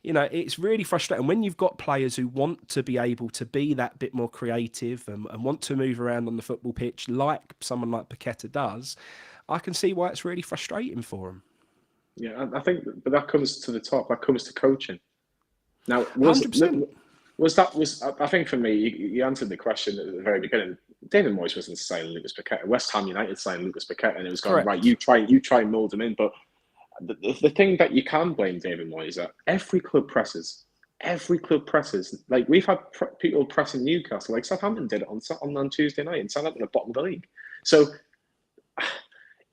it's really frustrating when you've got players who want to be able to be that bit more creative and want to move around on the football pitch like someone like Paqueta does. I can see why it's really frustrating for them. Yeah, I think, but that comes to the top. That comes to coaching. Now, 100%. I think for me, you answered the question at the very beginning. David Moyes wasn't signing Lucas Paqueta. West Ham United signed Lucas Paqueta, and it was going, right, you try and mould him in. But the thing that you can blame David Moyes is that every club presses. Like, we've had people pressing Newcastle, like Southampton did it on Tuesday night, and Southampton at the bottom of the league. So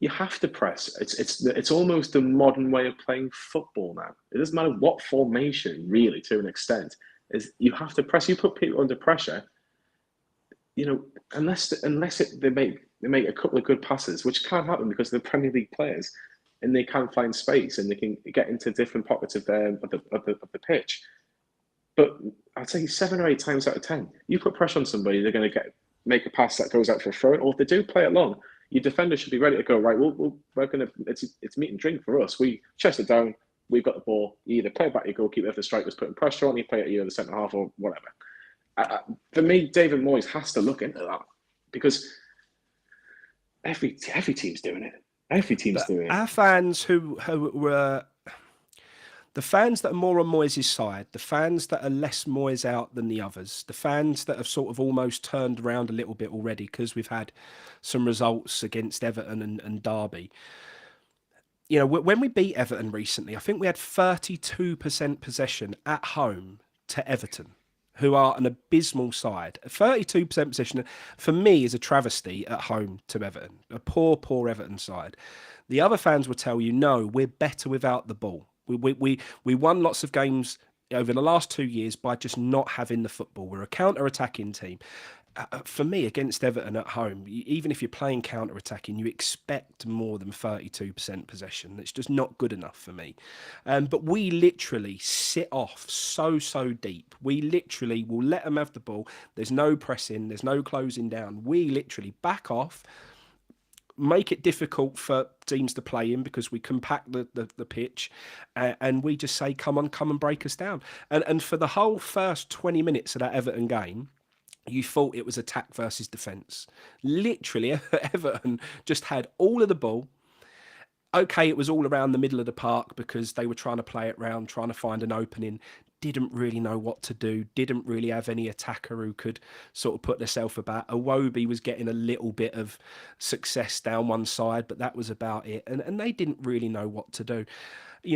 you have to press. It's almost a modern way of playing football now. It doesn't matter what formation, really, to an extent. Is you have to press. You put people under pressure. Unless they make a couple of good passes, which can't happen because they're Premier League players, and they can find space and they can get into different pockets of the pitch. But I'd say 7 or 8 times out of 10, you put pressure on somebody, they're going to make a pass that goes out for a throw, or if they do play it long, your defender should be ready to go. Right, we're going to. It's meat and drink for us. We chest it down. We've got the ball. You either play it back to your goalkeeper if the striker's putting pressure on, you play it either the centre half or whatever. For me, David Moyes has to look into that, because every team's doing it. Every team's doing it. Our fans who were the fans that are more on Moyes' side, the fans that are less Moyes out than the others, the fans that have sort of almost turned around a little bit already because we've had some results against Everton and Derby. When we beat Everton recently, I think we had 32% possession at home to Everton, who are an abysmal side. 32% possession, for me, is a travesty at home to Everton. A poor Everton side. The other fans will tell you, no, we're better without the ball. We won lots of games over the last 2 years by just not having the football. We're a counter-attacking team. For me, against Everton at home, even if you're playing counter-attacking, you expect more than 32% possession. It's just not good enough for me. But we literally sit off so deep. We literally will let them have the ball. There's no pressing. There's no closing down. We literally back off, make it difficult for teams to play in because we compact the pitch, and we just say, come on, come and break us down. And for the whole first 20 minutes of that Everton game, you thought it was attack versus defence. Literally, Everton just had all of the ball. Okay, it was all around the middle of the park because they were trying to play it round, trying to find an opening. Didn't really know what to do. Didn't really have any attacker who could sort of put themselves about. Iwobi was getting a little bit of success down one side, but that was about it. And they didn't really know what to do.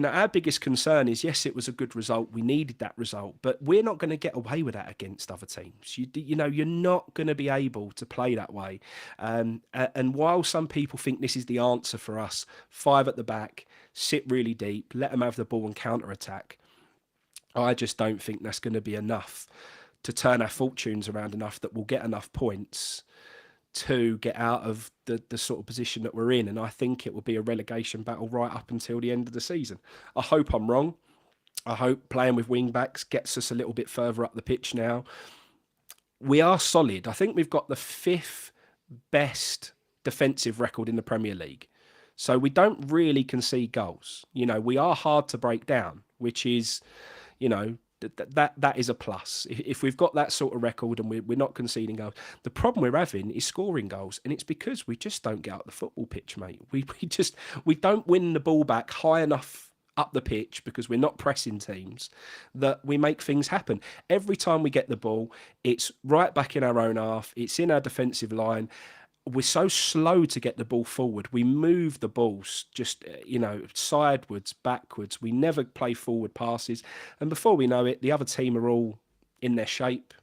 Our biggest concern is, yes, it was a good result. We needed that result, but we're not going to get away with that against other teams. You're not going to be able to play that way. And while some people think this is the answer for us, 5 at the back, sit really deep, let them have the ball and counter-attack, I just don't think that's going to be enough to turn our fortunes around enough that we'll get enough points to get out of the sort of position that we're in. And I think it will be a relegation battle right up until the end of the season. I hope I'm wrong. I hope playing with wing backs gets us a little bit further up the pitch now. We are solid. I think we've got the 5th best defensive record in the Premier League. So we don't really concede goals. We are hard to break down, which is, that is a plus. If we've got that sort of record and we're not conceding goals, the problem we're having is scoring goals, and it's because we just don't get out the football pitch, mate. We don't win the ball back high enough up the pitch, because we're not pressing teams, that we make things happen. Every time we get the ball, it's right back in our own half, it's in our defensive line. We're so slow to get the ball forward. We move the balls just, sideways, backwards. We never play forward passes. And before we know it, the other team are all in their shape.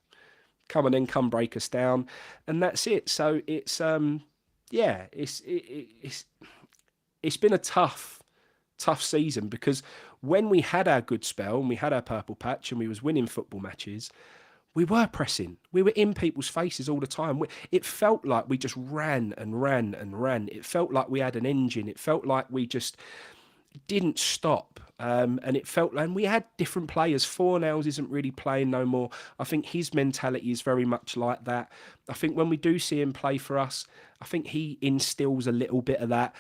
Come on in, come break us down. And that's it. So it's, it's been a tough season, because when we had our good spell and we had our purple patch and we was winning football matches, we were pressing. We were in people's faces all the time. It felt like we just ran and ran and ran. It felt like we had an engine. It felt like we just didn't stop. And it felt like, and we had different players. Fornells isn't really playing no more. I think his mentality is very much like that. I think when we do see him play for us, I think he instills a little bit of that.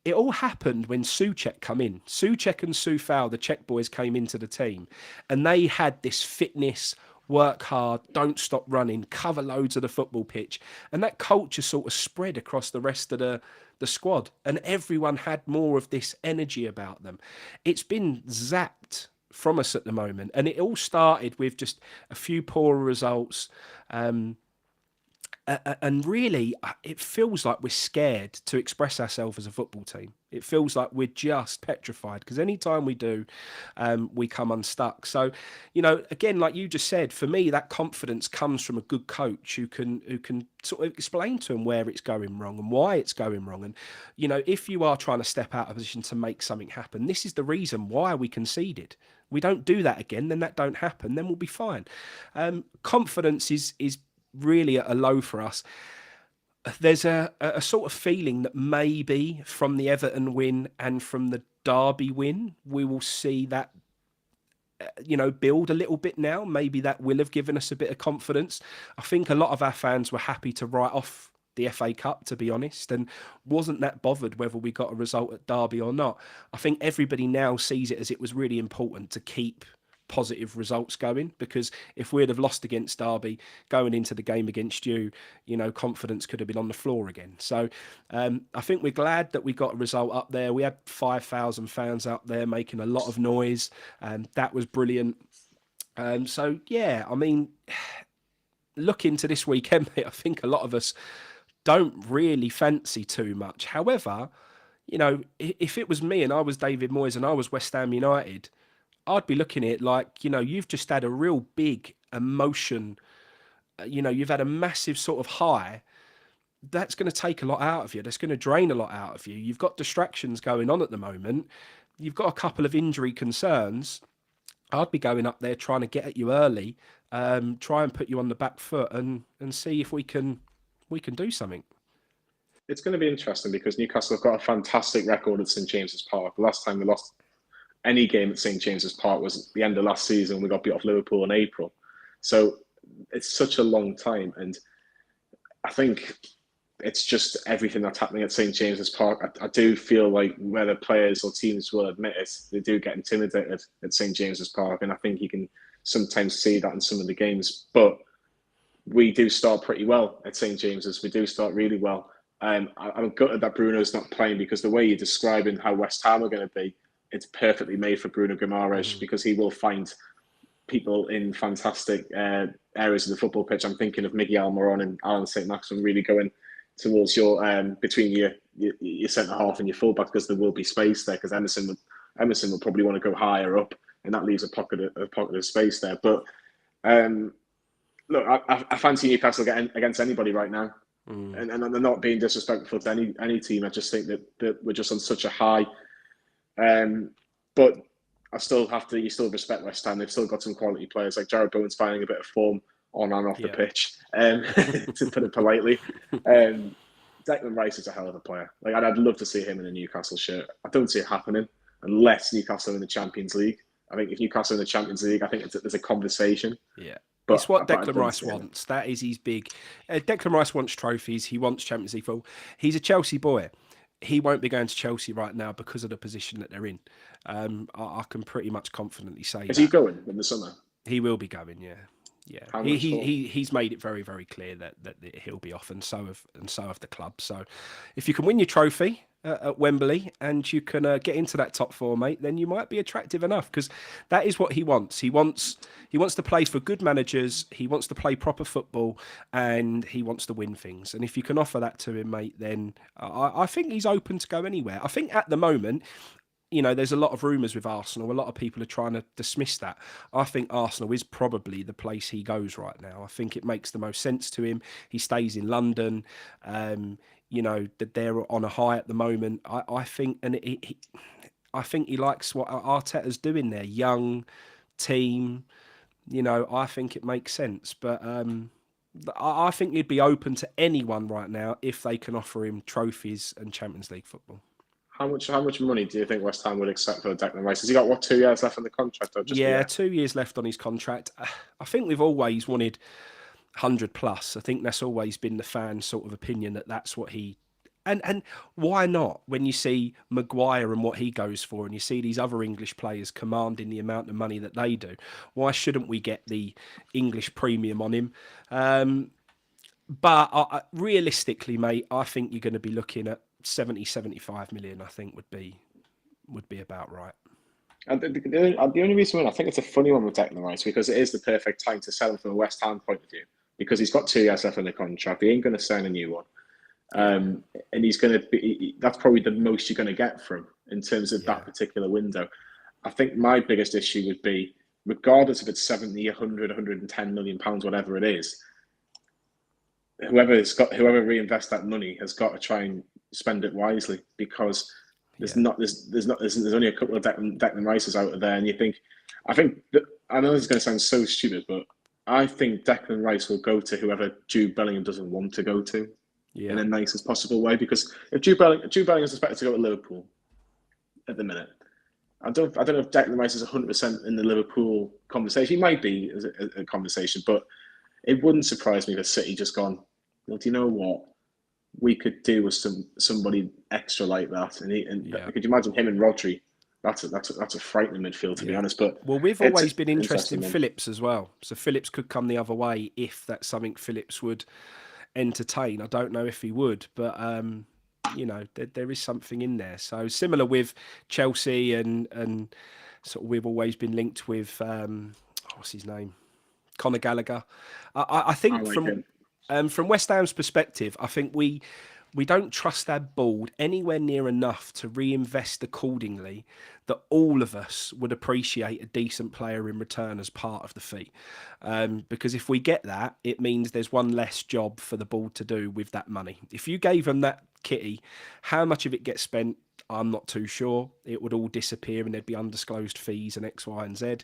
It all happened when Souček come in. Souček and Soufal, the Czech boys, came into the team, and they had this fitness, work hard, don't stop running, cover loads of the football pitch. And that culture sort of spread across the rest of the squad, and everyone had more of this energy about them. It's been zapped from us at the moment, and it all started with just a few poor results. And really, it feels like we're scared to express ourselves as a football team. It feels like we're just petrified, because anytime we do, we come unstuck. So, again, like you just said, for me, that confidence comes from a good coach who can sort of explain to them where it's going wrong and why it's going wrong. And, if you are trying to step out of position to make something happen, this is the reason why we conceded. We don't do that again, then that don't happen, then we'll be fine. Confidence is really at a low for us. There's a sort of feeling that maybe from the Everton win and from the Derby win, we will see that, build a little bit now. Maybe that will have given us a bit of confidence. I think a lot of our fans were happy to write off the FA Cup, to be honest, and wasn't that bothered whether we got a result at Derby or not. I think everybody now sees it as it was really important to keep positive results going, because if we'd have lost against Derby going into the game against you, confidence could have been on the floor again. So I think we're glad that we got a result up there. We had 5,000 fans out there making a lot of noise, and that was brilliant. So yeah, I mean, looking to this weekend, mate, I think a lot of us don't really fancy too much. However, if it was me and I was David Moyes and I was West Ham United, I'd be looking at it like, you've just had a real big emotion. You've had a massive sort of high. That's going to take a lot out of you. That's going to drain a lot out of you. You've got distractions going on at the moment. You've got a couple of injury concerns. I'd be going up there trying to get at you early, try and put you on the back foot and see if we can do something. It's going to be interesting, because Newcastle have got a fantastic record at St James's Park. The last time we lost any game at St James's Park was at the end of last season. We got beat off Liverpool in April. So it's such a long time. And I think it's just everything that's happening at St James's Park. I do feel like, whether players or teams will admit it, they do get intimidated at St James's Park. And I think you can sometimes see that in some of the games. But we do start pretty well at St James's. We do start really well. I'm gutted that Bruno's not playing, because the way you're describing how West Ham are going to be, it's perfectly made for Bruno Guimaraes, because he will find people in fantastic areas of the football pitch. I'm thinking of Miguel Almiron and Alan St. Maximin really going towards your between your centre half and your fullback, because there will be space there. Because Emerson will probably want to go higher up, and that leaves a pocket of space there. But look, I fancy Newcastle against anybody right now, and I'm not being disrespectful to any team. I just think that we're just on such a high. But you still respect West Ham. They've still got some quality players, like Jared Bowen's finding a bit of form on and off the pitch, to put it politely. Declan Rice is a hell of a player. Like, I'd love to see him in a Newcastle shirt. I don't see it happening unless Newcastle are in the Champions League. I think if Newcastle are in the Champions League, I think there's a conversation. Yeah. But it's what Declan Rice wants. That is his big... Declan Rice wants trophies. He wants Champions League football. He's a Chelsea boy. He won't be going to Chelsea right now because of the position that they're in. I can pretty much confidently say Is he going in the summer? He will be going, yeah. Yeah, he's made it very, very clear that he'll be off, and so have the club. So, if you can win your trophy, at Wembley and you can get into that top four, mate, then you might be attractive enough, because that is what he wants. He wants to play for good managers. He wants to play proper football, and he wants to win things. And if you can offer that to him, mate, then I think he's open to go anywhere. I think at the moment, there's a lot of rumours with Arsenal. A lot of people are trying to dismiss that. I think Arsenal is probably the place he goes right now. I think it makes the most sense to him. He stays in London. That they're on a high at the moment. I think, and I think he likes what Arteta's doing there. Young team. I think it makes sense. But I think he'd be open to anyone right now if they can offer him trophies and Champions League football. How much money do you think West Ham would accept for Declan Rice? Has he got 2 years left on the contract, or just a year? 2 years left on his contract. I think we've always wanted 100 plus. I think that's always been the fan sort of opinion, that's what he. And why not? When you see Maguire and what he goes for, and you see these other English players commanding the amount of money that they do, why shouldn't we get the English premium on him? But realistically, mate, I think you're going to be looking at 75 million. I think would be about right. And the only reason I think it's a funny one with Declan Rice, because it is the perfect time to sell him from a West Ham point of view, because he's got 2 years left on the contract. He ain't going to sign a new one. And he's going to be, that's probably the most you're going to get from in terms of that particular window. I think my biggest issue would be, regardless if it's 70, 100, 110 million pounds, whatever it is, whoever reinvests that money has got to try and spend it wisely, because there's only a couple of Declan Rices out there, and I know this is going to sound so stupid, but I think Declan Rice will go to whoever Jude Bellingham doesn't want to go to. In the nicest possible way, because if Jude Bellingham is expected to go to Liverpool at the minute, I don't know if Declan Rice is 100% in the Liverpool conversation. He might be as a conversation, but it wouldn't surprise me if City just gone, well, do you know what? We could do with somebody extra like that. Could you imagine him and Rodri? That's a frightening midfield, to be honest. But we've always been interested in Phillips as well. So Phillips could come the other way if that's something Phillips would entertain. I don't know if he would, but there is something in there. So similar with Chelsea, and sort of we've always been linked with what's his name, Conor Gallagher. I think from West Ham's perspective, I think we don't trust our board anywhere near enough to reinvest accordingly that all of us would appreciate a decent player in return as part of the fee. Because if we get that, it means there's one less job for the board to do with that money. If you gave them that kitty, how much of it gets spent, I'm not too sure. It would all disappear and there'd be undisclosed fees and X, Y, and Z.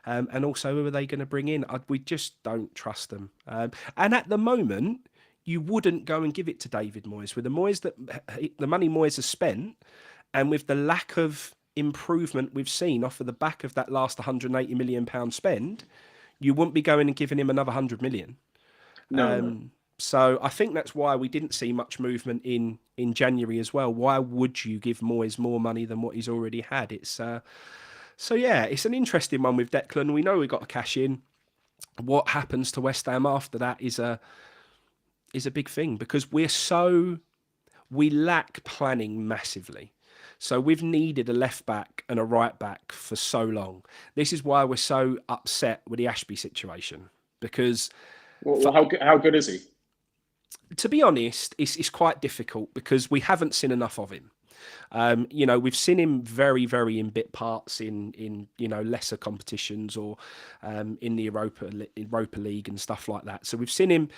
And also, who are they going to bring in? We just don't trust them. And at the moment, you wouldn't go and give it to David Moyes. With the money Moyes has spent, and with the lack of improvement we've seen off of the back of that last £180 million spend, you wouldn't be going and giving him another 100 million. No. So I think that's why we didn't see much movement in January as well. Why would you give Moyes more money than what he's already had? It's it's an interesting one with Declan. We know we've got to cash in. What happens to West Ham after that is a big thing, because we lack planning massively. So we've needed a left back and a right back for so long. This is why we're so upset with the Ashby situation, because how good is he? To be honest, it's quite difficult because we haven't seen enough of him. We've seen him very, very in bit parts in lesser competitions, or in the Europa League and stuff like that. So we've seen him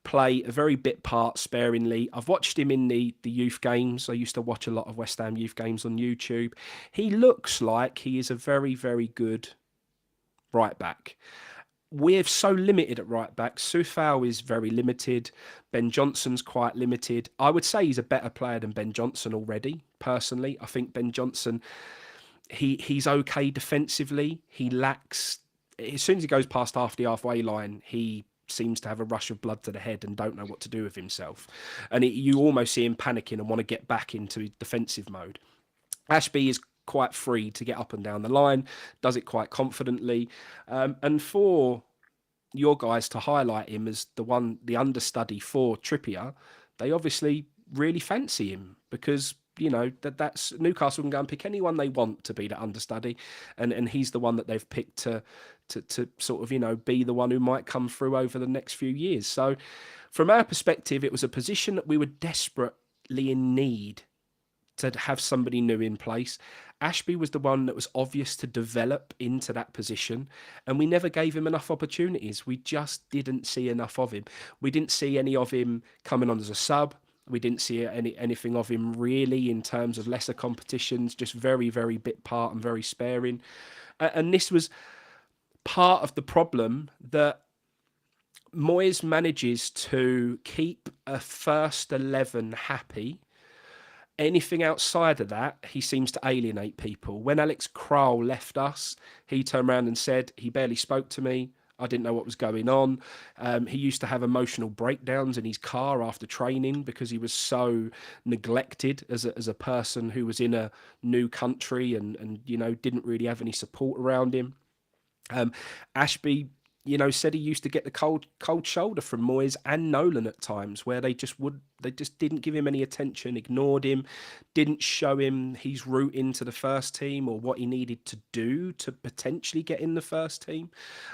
play a very bit part sparingly. I've watched him in the youth games. I used to watch a lot of West Ham youth games on YouTube. He looks like he is a very, very good right back. We're so limited at right back. Soufal is very limited. Ben Johnson's quite limited. I would say he's a better player than Ben Johnson already, personally. I think Ben Johnson, he's okay defensively. He lacks, as soon as he goes past the halfway line, he seems to have a rush of blood to the head and don't know what to do with himself. And you almost see him panicking and want to get back into defensive mode. Ashby is quite free to get up and down the line, does it quite confidently. And for your guys to highlight him as the understudy for Trippier, they obviously really fancy him, because you know, that's Newcastle can go and pick anyone they want to be the understudy, and he's the one that they've picked to sort of, you know, be the one who might come through over the next few years. So from our perspective, it was a position that we were desperately in need to have somebody new in place. Ashby was the one that was obvious to develop into that position, and we never gave him enough opportunities. We just didn't see enough of him. We didn't see any of him coming on as a sub. We didn't see anything of him really in terms of lesser competitions, just very, very bit part and very sparing. And this was part of the problem, that Moyes manages to keep a first 11 happy. Anything outside of that, he seems to alienate people. When Alex Kral left us, he turned around and said he barely spoke to me. I didn't know what was going on. He used to have emotional breakdowns in his car after training because he was so neglected as a person who was in a new country and you know, didn't really have any support around him. Ashby, you know, said he used to get the cold shoulder from Moyes and Nolan at times, where they just didn't give him any attention, ignored him, didn't show him his route into the first team or what he needed to do to potentially get in the first team.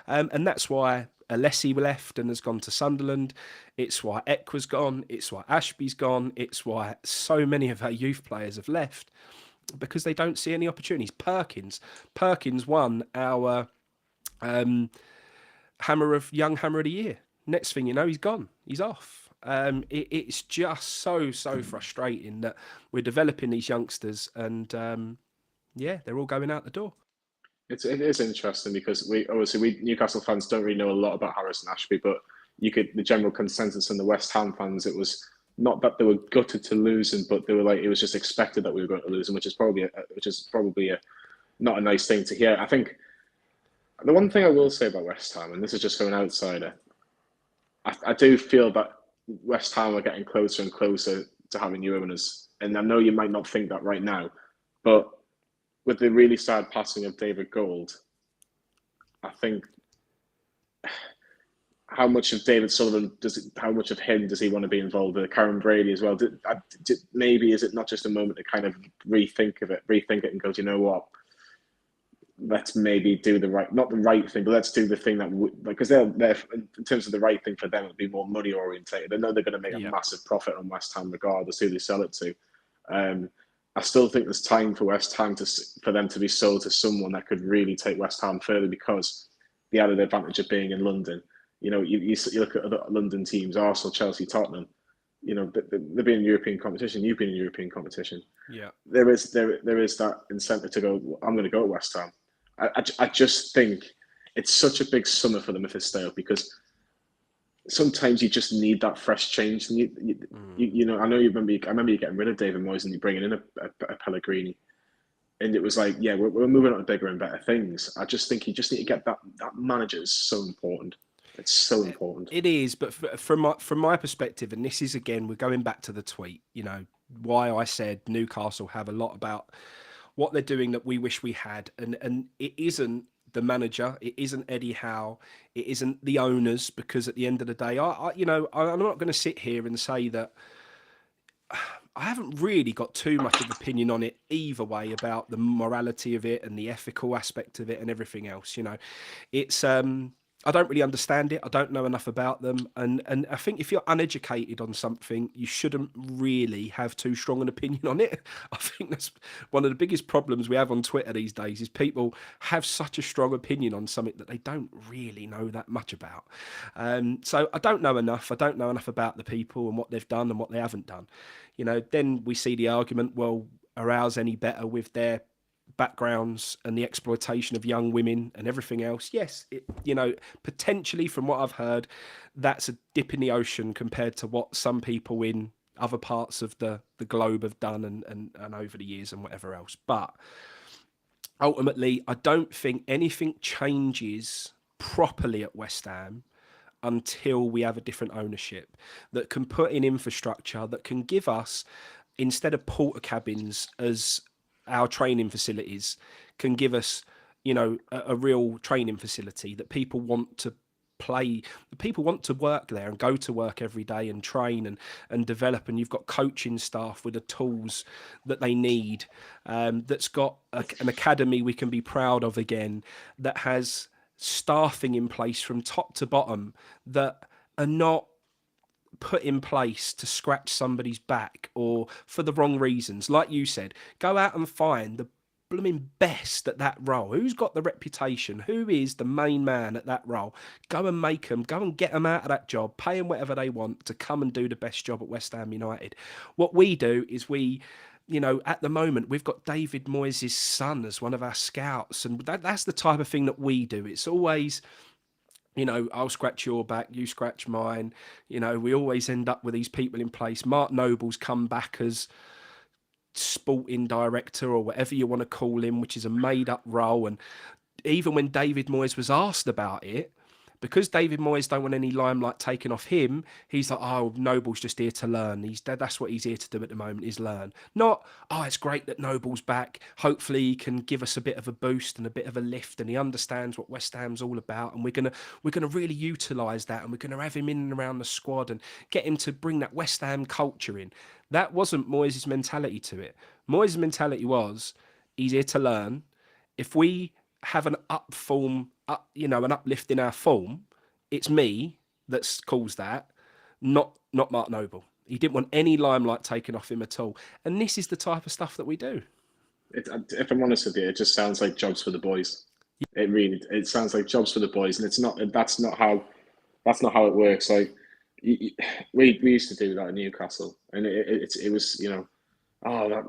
And that's why Alessi left and has gone to Sunderland. It's why Ekwa's gone. It's why Ashby's gone. It's why so many of our youth players have left, because they don't see any opportunities. Perkins won our Young Hammer of the Year. Next thing you know, he's gone. He's off. It's just so frustrating that we're developing these youngsters and they're all going out the door. It is interesting because we Newcastle fans don't really know a lot about Harrison Ashby, but the general consensus in the West Ham fans, it was not that they were gutted to lose him, but they were like, it was just expected that we were going to lose him, which is probably not a nice thing to hear. I think the one thing I will say about West Ham, and this is just from an outsider, I do feel that West Ham are getting closer and closer to having new owners. And I know you might not think that right now, but with the really sad passing of David Gold, I think how much of David Sullivan how much of him does he want to be involved with? Karen Brady as well. Maybe is it not just a moment to kind of rethink it and go, do you know what? Let's maybe do not the right thing, but let's do the thing that because they're in terms of the right thing for them, it'll be more money orientated. I know they're going to make a massive profit on West Ham regardless who they sell it to. I still think there's time for West Ham for them to be sold to someone that could really take West Ham further, because the added advantage of being in London. You know, you look at other London teams, Arsenal, Chelsea, Tottenham. You know, they're being in European competition. You've been in European competition. Yeah, there is that incentive to go. I'm going to go to West Ham. I just think it's such a big summer for them if they stay up, because sometimes you just need that fresh change. And you know, I remember you getting rid of David Moyes and you bringing in a Pellegrini, and it was like, yeah, we're moving on to bigger and better things. I just think you just need to get that manager is so important. It's so important. It is, but from my perspective, and this is again, we're going back to the tweet. You know why I said Newcastle have a lot about what they're doing that we wish we had, and it isn't the manager, it isn't Eddie Howe, it isn't the owners, because at the end of the day, I'm not going to sit here and say that I haven't really got too much of opinion on it either way about the morality of it and the ethical aspect of it and everything else. You know, it's I don't really understand it. I don't know enough about them. And I think if you're uneducated on something, you shouldn't really have too strong an opinion on it. I think that's one of the biggest problems we have on Twitter these days, is people have such a strong opinion on something that they don't really know that much about. So I don't know enough. I don't know enough about the people and what they've done and what they haven't done. You know, then we see the argument, well, are ours any better with their backgrounds and the exploitation of young women and everything else? Yes, potentially from what I've heard, that's a dip in the ocean compared to what some people in other parts of the globe have done and over the years and whatever else. But ultimately, I don't think anything changes properly at West Ham until we have a different ownership that can put in infrastructure that can give us, instead of porter cabins as our training facilities, can give us, a real training facility that people want to play. People want to work there and go to work every day and train and develop. And you've got coaching staff with the tools that they need. That's got an academy we can be proud of again. That has staffing in place from top to bottom that are not put in place to scratch somebody's back or for the wrong reasons. Like you said, go out and find the blooming best at that role. Who's got the reputation? Who is the main man at that role? Go and make them, go and get them out of that job, pay them whatever they want to come and do the best job at West Ham United. What we do is at the moment, we've got David Moyes' son as one of our scouts, and that's the type of thing that we do. It's always, I'll scratch your back, you scratch mine. We always end up with these people in place. Mark Noble's come back as sporting director or whatever you want to call him, which is a made-up role. And even when David Moyes was asked about it, because David Moyes don't want any limelight taken off him, he's like, oh, Noble's just here to learn. That's what he's here to do at the moment, is learn. Not, oh, it's great that Noble's back. Hopefully he can give us a bit of a boost and a bit of a lift, and he understands what West Ham's all about, and we're gonna really utilise that, and we're gonna have him in and around the squad and get him to bring that West Ham culture in. That wasn't Moyes' mentality to it. Moyes' mentality was, he's here to learn. If we have an an uplift in our form, it's me that's caused that, not Mark Noble. He didn't want any limelight taken off him at all. And this is the type of stuff that we do. If I'm honest with you, it just sounds like jobs for the boys. It sounds like jobs for the boys, and it's not. That's not how it works. Like we used to do that in Newcastle, and it was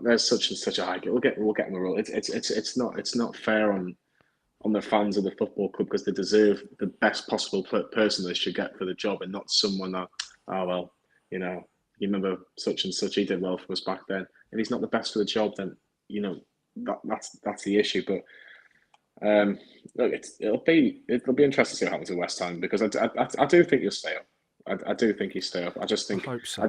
there's such and such a high. We'll get them a role. It's not fair on the fans of the football club, because they deserve the best possible person they should get for the job, and not someone that, you remember such and such, he did well for us back then, and he's not the best for the job, then that's the issue. But look, it'll be interesting to see what happens in West Ham, because I do think you'll stay up. I do think you stay up. I just think, I hope so.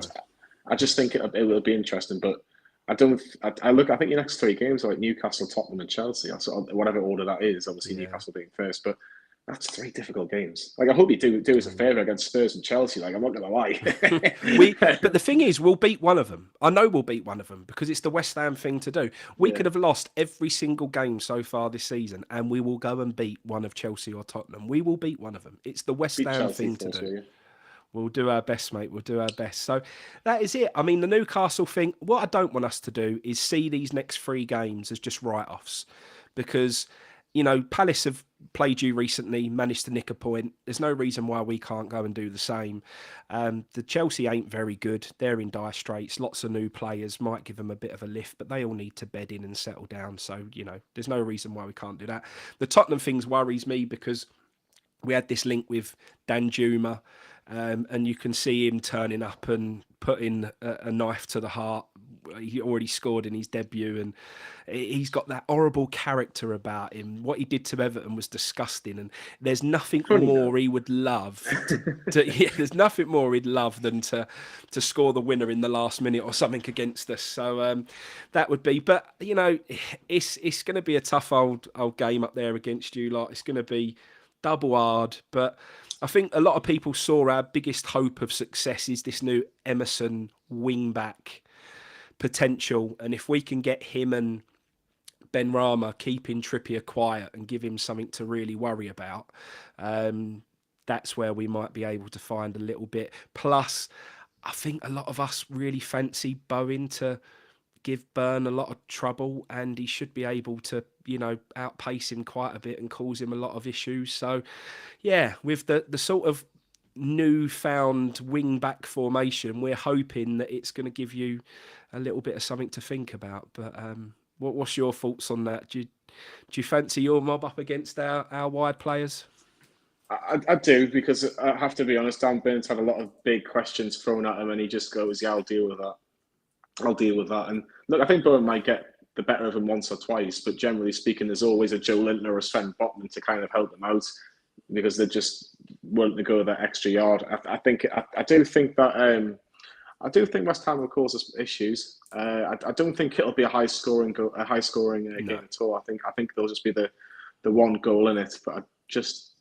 I just think it will be interesting, but I think your next three games are like Newcastle, Tottenham, and Chelsea. Whatever order that is, obviously Newcastle being first, but that's three difficult games. Like, I hope you do us a favour against Spurs and Chelsea. Like, I'm not going to lie. But the thing is, we'll beat one of them. I know we'll beat one of them, because it's the West Ham thing to do. We could have lost every single game so far this season, and we will go and beat one of Chelsea or Tottenham. We will beat one of them. It's the West Ham thing to do. We'll do our best, mate. We'll do our best. So that is it. I mean, the Newcastle thing, what I don't want us to do is see these next three games as just write-offs, because, Palace have played you recently, managed to nick a point. There's no reason why we can't go and do the same. The Chelsea ain't very good. They're in dire straits. Lots of new players might give them a bit of a lift, but they all need to bed in and settle down. So, there's no reason why we can't do that. The Tottenham things worries me, because we had this link with Danjuma, and you can see him turning up and putting a knife to the heart. He already scored in his debut, and he's got that horrible character about him. What he did to Everton was disgusting, and there's nothing more he would love there's nothing more he'd love than to score the winner in the last minute or something against us. So that would be, but it's going to be a tough old game up there against you lot. It's going to be double hard, but I think a lot of people saw our biggest hope of success is this new Emerson wing-back potential. And if we can get him and Ben Rama keeping Trippier quiet and give him something to really worry about, that's where we might be able to find a little bit. Plus, I think a lot of us really fancy Bowen to give Burn a lot of trouble, and he should be able to, outpace him quite a bit and cause him a lot of issues. So, yeah, with the sort of newfound wing-back formation, we're hoping that it's going to give you a little bit of something to think about. But what's your thoughts on that? Do you fancy your mob up against our wide players? I do, because I have to be honest, Dan Burns had a lot of big questions thrown at him, and he just goes, yeah, I'll deal with that. And look, I think Bowen might get the better of him once or twice, but generally speaking, there's always a Joe Linton or a Sven Botman to kind of help them out, because they're just willing to go that extra yard. I do think West Ham will cause us issues. I don't think it'll be a high scoring game at all. I think there'll just be the one goal in it. But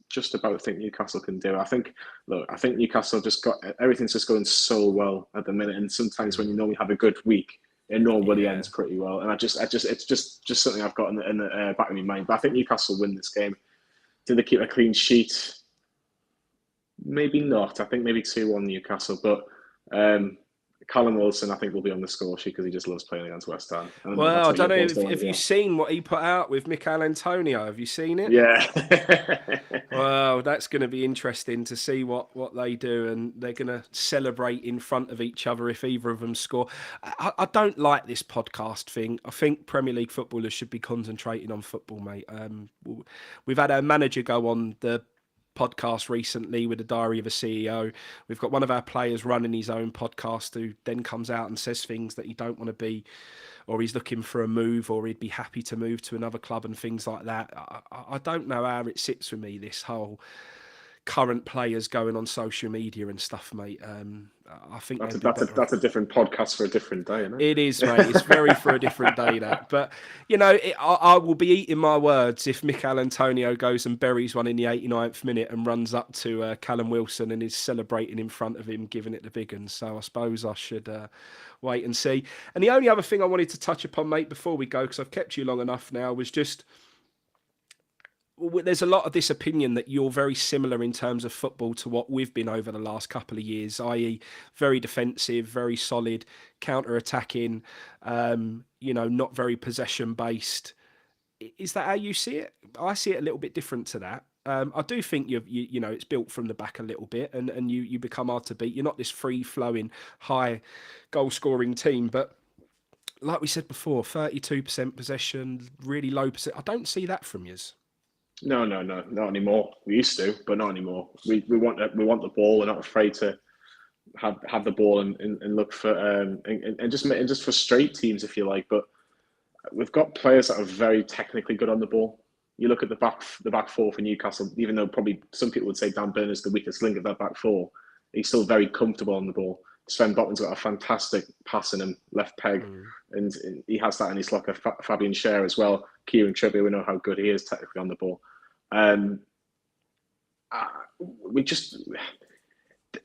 just about think Newcastle can do. I think Newcastle just got everything's just going so well at the minute, and sometimes when you normally have a good week, it normally ends pretty well. And it's just something I've got in the back of my mind. But I think Newcastle win this game. Did they keep a clean sheet? Maybe not. I think maybe 2-1 Newcastle, but. Callum Wilson, I think, will be on the score sheet because he just loves playing against West Ham. Well, I don't know if you've seen what he put out with Mikel Antonio. Have you seen it? Yeah. Well, that's going to be interesting to see what they do, and they're going to celebrate in front of each other if either of them score. I don't like this podcast thing. I think Premier League footballers should be concentrating on football, mate. We've had our manager go on the podcast recently with the Diary of a CEO. We've got one of our players running his own podcast who then comes out and says things that he don't want to be, or he's looking for a move, or he'd be happy to move to another club and things like that. I don't know how it sits with me, this whole current players going on social media and stuff, mate. I think that's a different podcast for a different day, isn't it? It is, mate. It's very for a different day, that. But, you know, I will be eating my words if Mikel Antonio goes and buries one in the 89th minute and runs up to Callum Wilson and is celebrating in front of him, giving it the big uns. So I suppose I should wait and see. And the only other thing I wanted to touch upon, mate, before we go, because I've kept you long enough now, was just... There's a lot of this opinion that you're very similar in terms of football to what we've been over the last couple of years, i.e. very defensive, very solid, counter-attacking, not very possession-based. Is that how you see it? I see it a little bit different to that. I do think it's built from the back a little bit, and you become hard to beat. You're not this free-flowing, high goal-scoring team, but like we said before, 32% possession, really low percent. I don't see that from yous. No, not anymore. We used to, but not anymore. We want the ball. We're not afraid to have the ball and look for and just frustrate teams if you like. But we've got players that are very technically good on the ball. You look at the back four for Newcastle. Even though probably some people would say Dan Burner's the weakest link of that back four, he's still very comfortable on the ball. Sven Botman's got a fantastic pass in him, left peg, and he has that in his locker. Fabian Schär as well. Kieran Trippier, we know how good he is technically on the ball.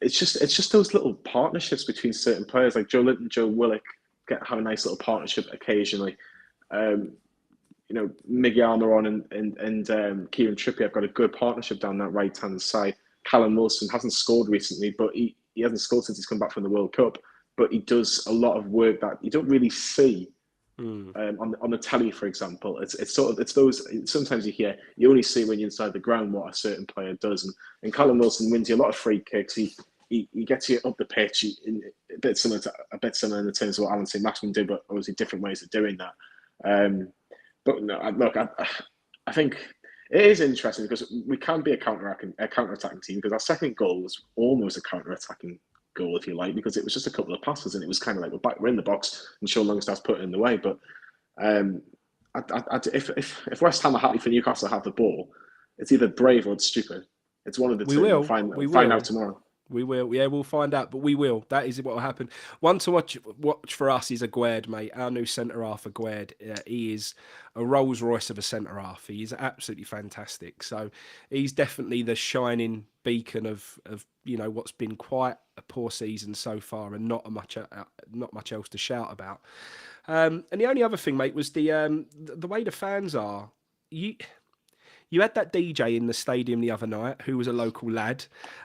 It's just those little partnerships between certain players, like Joe Linton, Joe Willock have a nice little partnership occasionally. Miggy Almiron and Kieran Trippier have got a good partnership down that right hand side. Callum Wilson hasn't scored recently, but he hasn't scored since he's come back from the World Cup. But he does a lot of work that you don't really see on the telly, for example. It's those. Sometimes you only see when you're inside the ground what a certain player does. And Callum Wilson wins you a lot of free kicks. He gets you up the pitch a bit similar in the terms of what Alan St. Maximin did, but obviously different ways of doing that. But no, look, I think it is interesting because we can be a counter-attacking team, because our second goal was almost a counter-attacking goal, if you like, because it was just a couple of passes and it was kind of like we're in the box and Sean Longstaff's put it in the way. But if West Ham are happy for Newcastle to have the ball, it's either brave or it's stupid. It's one of the two. We'll find out tomorrow. We will. Yeah, we'll find out, but we will. That is what will happen. One to watch for us is Aguerd, mate. Our new centre-half, Aguerd. He is a Rolls-Royce of a centre-half. He is absolutely fantastic. So he's definitely the shining beacon of what's been quite a poor season so far, and not much else to shout about. And the only other thing, mate, was the way the fans are. You had that DJ in the stadium the other night who was a local lad.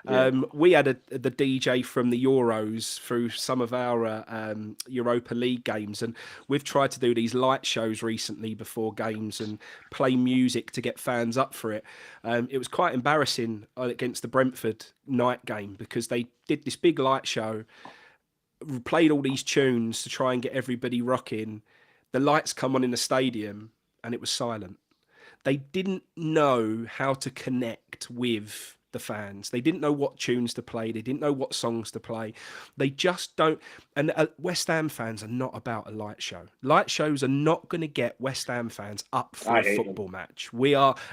Yeah. We had the DJ from the Euros through some of our Europa League games, and we've tried to do these light shows recently before games and play music to get fans up for it. It was quite embarrassing against the Brentford night game, because they did this big light show, played all these tunes to try and get everybody rocking. The lights come on in the stadium and it was silent. They didn't know how to connect with the fans. They didn't know what tunes to play. They didn't know what songs to play. They just don't. And West Ham fans are not about a light show. Light shows are not going to get West Ham fans up for a football match.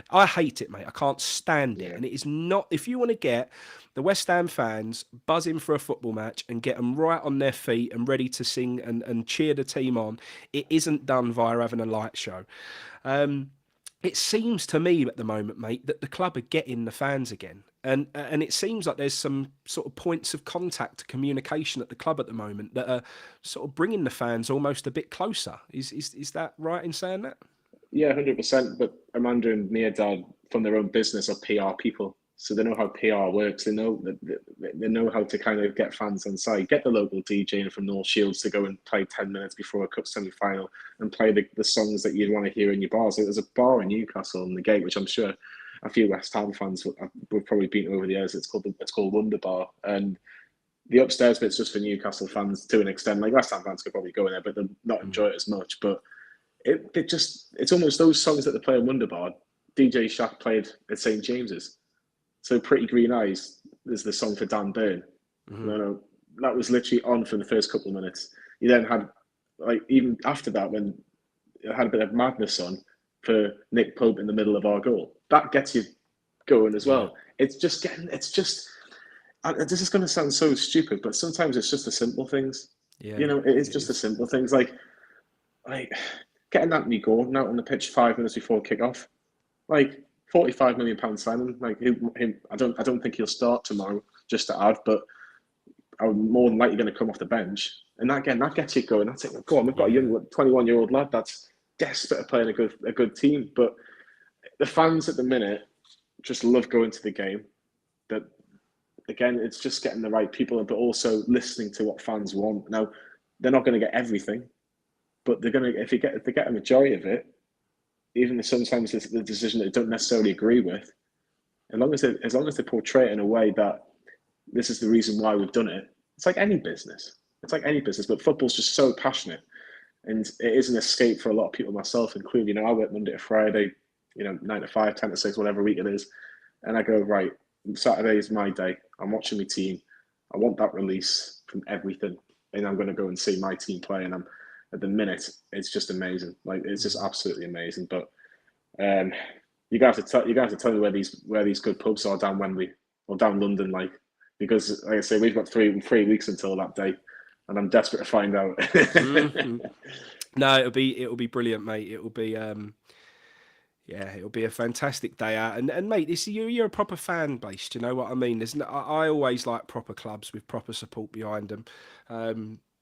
I hate it, mate. I can't stand it. And it is not, if you want to get the West Ham fans buzzing for a football match and get them right on their feet and ready to sing and cheer the team on, it isn't done via having a light show. it seems to me at the moment, mate, that the club are getting the fans again, and it seems like there's some sort of points of contact, communication at the club at the moment that are sort of bringing the fans almost a bit closer. Is that right in saying that? Yeah, 100%. But Amanda and Mia Dad, from their own business, are PR people, so they know how PR works. They know how to kind of get fans on side, get the local DJ from North Shields to go and play 10 minutes before a cup semi-final and play the songs that you'd want to hear in your bars. There's a bar in Newcastle on the gate, which I'm sure a few West Ham fans would probably been over the years. It's called Wonder Bar, and the upstairs bit's just for Newcastle fans to an extent. Like West Ham fans could probably go in there, but they'll not enjoy it as much. But it's almost those songs that they play in Wonder Bar. DJ Shaq played at St James's. So Pretty Green Eyes is the song for Dan Burn. No, that was literally on for the first couple of minutes. You then had, like, even after that, when it had a bit of madness on for Nick Pope in the middle of our goal. That gets you going as well. Yeah. This is going to sound so stupid, but sometimes it's just the simple things. Yeah, it is just the simple things, like getting Anthony Gordon out on the pitch 5 minutes before kick-off. Like, £45 million signing. Like him, I don't think he'll start tomorrow, just to add, but I'm more than likely going to come off the bench. And that gets you going. That's it. Go on, we've got a young 21-year-old lad that's desperate at playing a good team. But the fans at the minute just love going to the game. That, again, it's just getting the right people, but also listening to what fans want. Now, they're not going to get everything, but they're going to, if they get a majority of it, even if sometimes it's the decision that they don't necessarily agree with, as long as they portray it in a way that this is the reason why we've done it. It's like any business. But football's just so passionate, and it is an escape for a lot of people, myself included. I work Monday to Friday, 9 to 5, 10 to 6, whatever week it is, and I go, right, Saturday is my day. I'm watching my team. I want that release from everything, and I'm going to go and see my team play. And at the minute, it's just amazing. Like, it's just absolutely amazing. But you guys have to tell me where these good pubs are down Wembley or down London, like, because, like I say, we've got three weeks until that day, and I'm desperate to find out. No, it'll be brilliant, mate. It'll be it'll be a fantastic day out. And mate, you're a proper fan base. Do you know what I mean? I always like proper clubs with proper support behind them.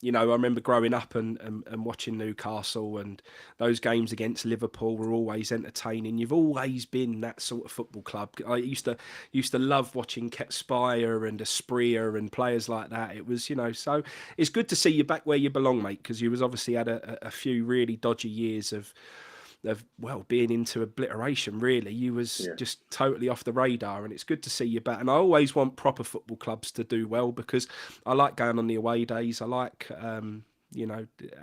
I remember growing up and watching Newcastle, and those games against Liverpool were always entertaining. You've always been that sort of football club. I used to love watching Ketspire and Espria and players like that. It was, so it's good to see you back where you belong, mate, because you was obviously had a few really dodgy years of being into obliteration. Really, you was just totally off the radar, and it's good to see you back. And I always want proper football clubs to do well, because I like going on the away days. I like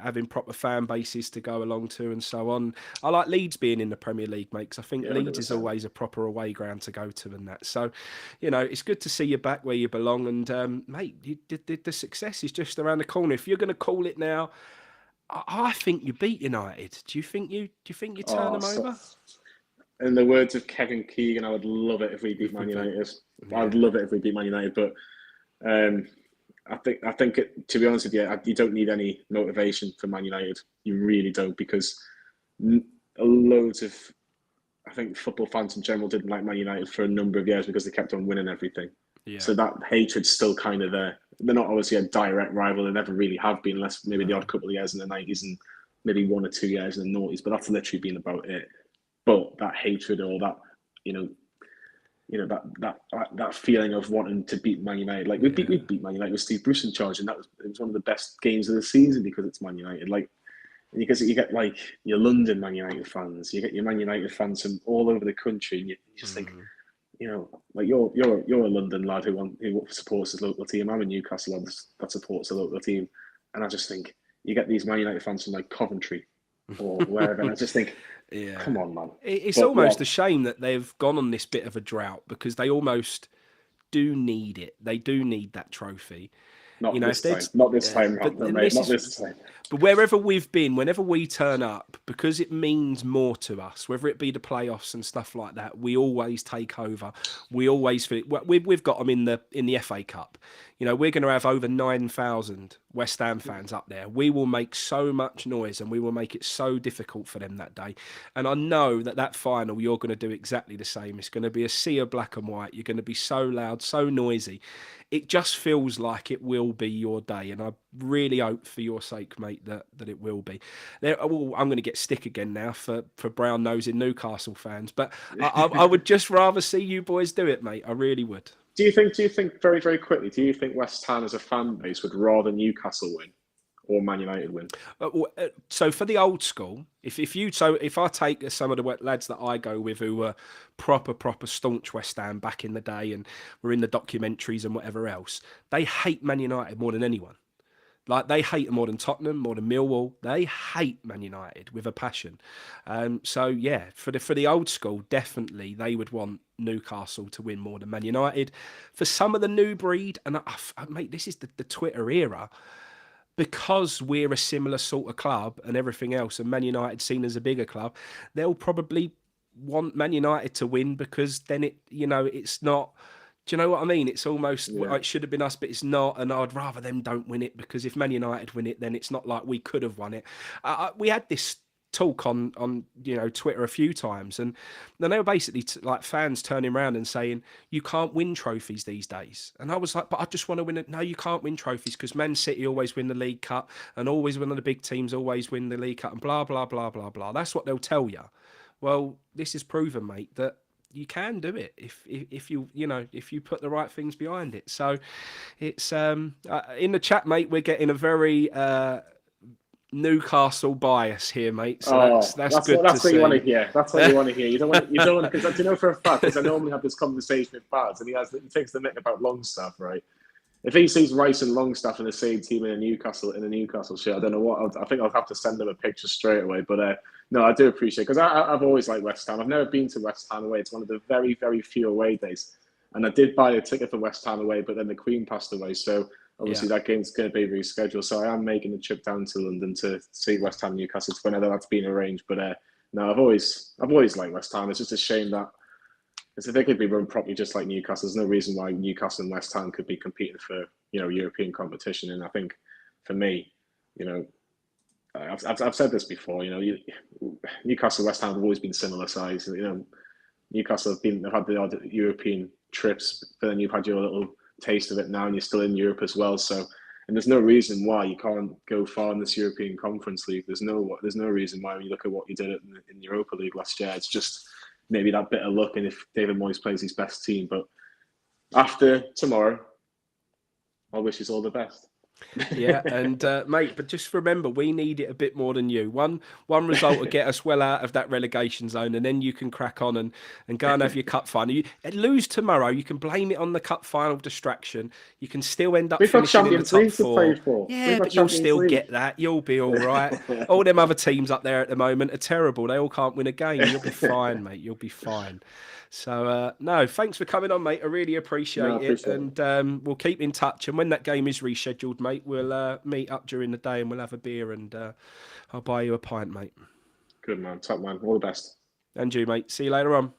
having proper fan bases to go along to, and so on. I like Leeds being in the Premier League, mate, because I think Leeds 100%. Is always a proper away ground to go to, and that. So, it's good to see you back where you belong. And mate, the success is just around the corner. If you're going to call it now, I think you beat United. Do you think you turn them over? In the words of Kevin Keegan, I would love it if we beat Man United. Yeah. I'd love it if we beat Man United, but I think to be honest with you, you don't need any motivation for Man United. You really don't, because loads of, I think, football fans in general didn't like Man United for a number of years because they kept on winning everything. Yeah. So that hatred's still kind of there. They're not obviously a direct rival. They never really have been, unless maybe the odd couple of years in the 90s and maybe 1 or 2 years in the noughties. But that's literally been about it. But that hatred, or that, that feeling of wanting to beat Man United, like we beat Man United with Steve Bruce in charge, and it was one of the best games of the season because it's Man United. Like, because you get like your London Man United fans, you get your Man United fans from all over the country, and you just think. Like you're a London lad who supports his local team. I'm a Newcastle lad that supports the local team, and I just think you get these Man United fans from like Coventry or wherever, and I just think, come on, man. It's almost a shame that they've gone on this bit of a drought, because they almost do need it. They do need that trophy. Not this time. But wherever we've been, whenever we turn up, because it means more to us, whether it be the playoffs and stuff like that, we always take over. We always feel it. We've got them in the FA Cup. You know, we're going to have over 9,000 West Ham fans up there. We will make so much noise and we will make it so difficult for them that day. And I know that final, you're going to do exactly the same. It's going to be a sea of black and white. You're going to be so loud, so noisy. It just feels like it will be your day. And I really hope for your sake, mate, that it will be. I'm going to get stick again now for brown nosing Newcastle fans. But I would just rather see you boys do it, mate. I really would. Do you think very, very quickly, do you think West Ham as a fan base would rather Newcastle win or Man United win? So for the old school, if I take some of the lads that I go with who were proper staunch West Ham back in the day and were in the documentaries and whatever else, they hate Man United more than anyone. Like, they hate them more than Tottenham, more than Millwall. They hate Man United with a passion. So yeah, for the old school, definitely they would want Newcastle to win more than Man United. For some of the new breed, and mate, this is the Twitter era, because we're a similar sort of club and everything else, and Man United seen as a bigger club, they'll probably want Man United to win, because then it's not. Do you know what I mean? It's almost it should have been us, but it's not. And I'd rather them don't win it, because if Man United win it, then it's not like we could have won it. We had this talk on Twitter a few times, and then they were basically like fans turning around and saying, you can't win trophies these days. And I was like, but I just want to win it. No, you can't win trophies, because Man City always win the League Cup, and always one of the big teams always win the League Cup, and blah blah blah blah blah. That's what they'll tell you. Well, this is proven, mate, that you can do it if you put the right things behind it. So it's in the chat, mate, we're getting a very Newcastle bias here, mate. So that's good. That's to what see. you want to hear. That's what you want to hear. You don't want because you know for a fact, because I normally have this conversation with Baz, and he takes the mick about Longstaff, right? If he sees Rice and Longstaff in the same team in a Newcastle shirt, I don't know what. I think I'll have to send them a picture straight away. But no, I do appreciate it, because I've always liked West Ham. I've never been to West Ham away. It's one of the very, very few away days. And I did buy a ticket for West Ham away, but then the Queen passed away. So obviously that game's going to be rescheduled. So I am making a trip down to London to see West Ham Newcastle whenever that's been arranged. But no, I've always liked West Ham. It's just a shame that if they could be run properly just like Newcastle, there's no reason why Newcastle and West Ham could be competing for European competition. And I think for me, I've said this before. Newcastle, West Ham have always been similar size. Newcastle have had the odd European trips, but then you've had your little taste of it now, and you're still in Europe as well. So, and there's no reason why you can't go far in this European Conference League. There's no reason why, when you look at what you did in the Europa League last year, it's just maybe that bit of luck, and if David Moyes plays his best team. But after tomorrow, I wish us all the best. Yeah, and mate, but just remember, we need it a bit more than you. One result will get us well out of that relegation zone, and then you can crack on and go and have your cup final. You lose tomorrow, you can blame it on the cup final distraction. You can still end up finishing in the top four. Yeah, but you'll still get that. You'll be all right. All them other teams up there at the moment are terrible. They all can't win a game. You'll be fine, mate. You'll be fine. So, no, thanks for coming on, mate. I really appreciate it. And we'll keep in touch. And when that game is rescheduled, mate, we'll meet up during the day and we'll have a beer, and I'll buy you a pint, mate. Good man. Top man. All the best. And you, mate. See you later on.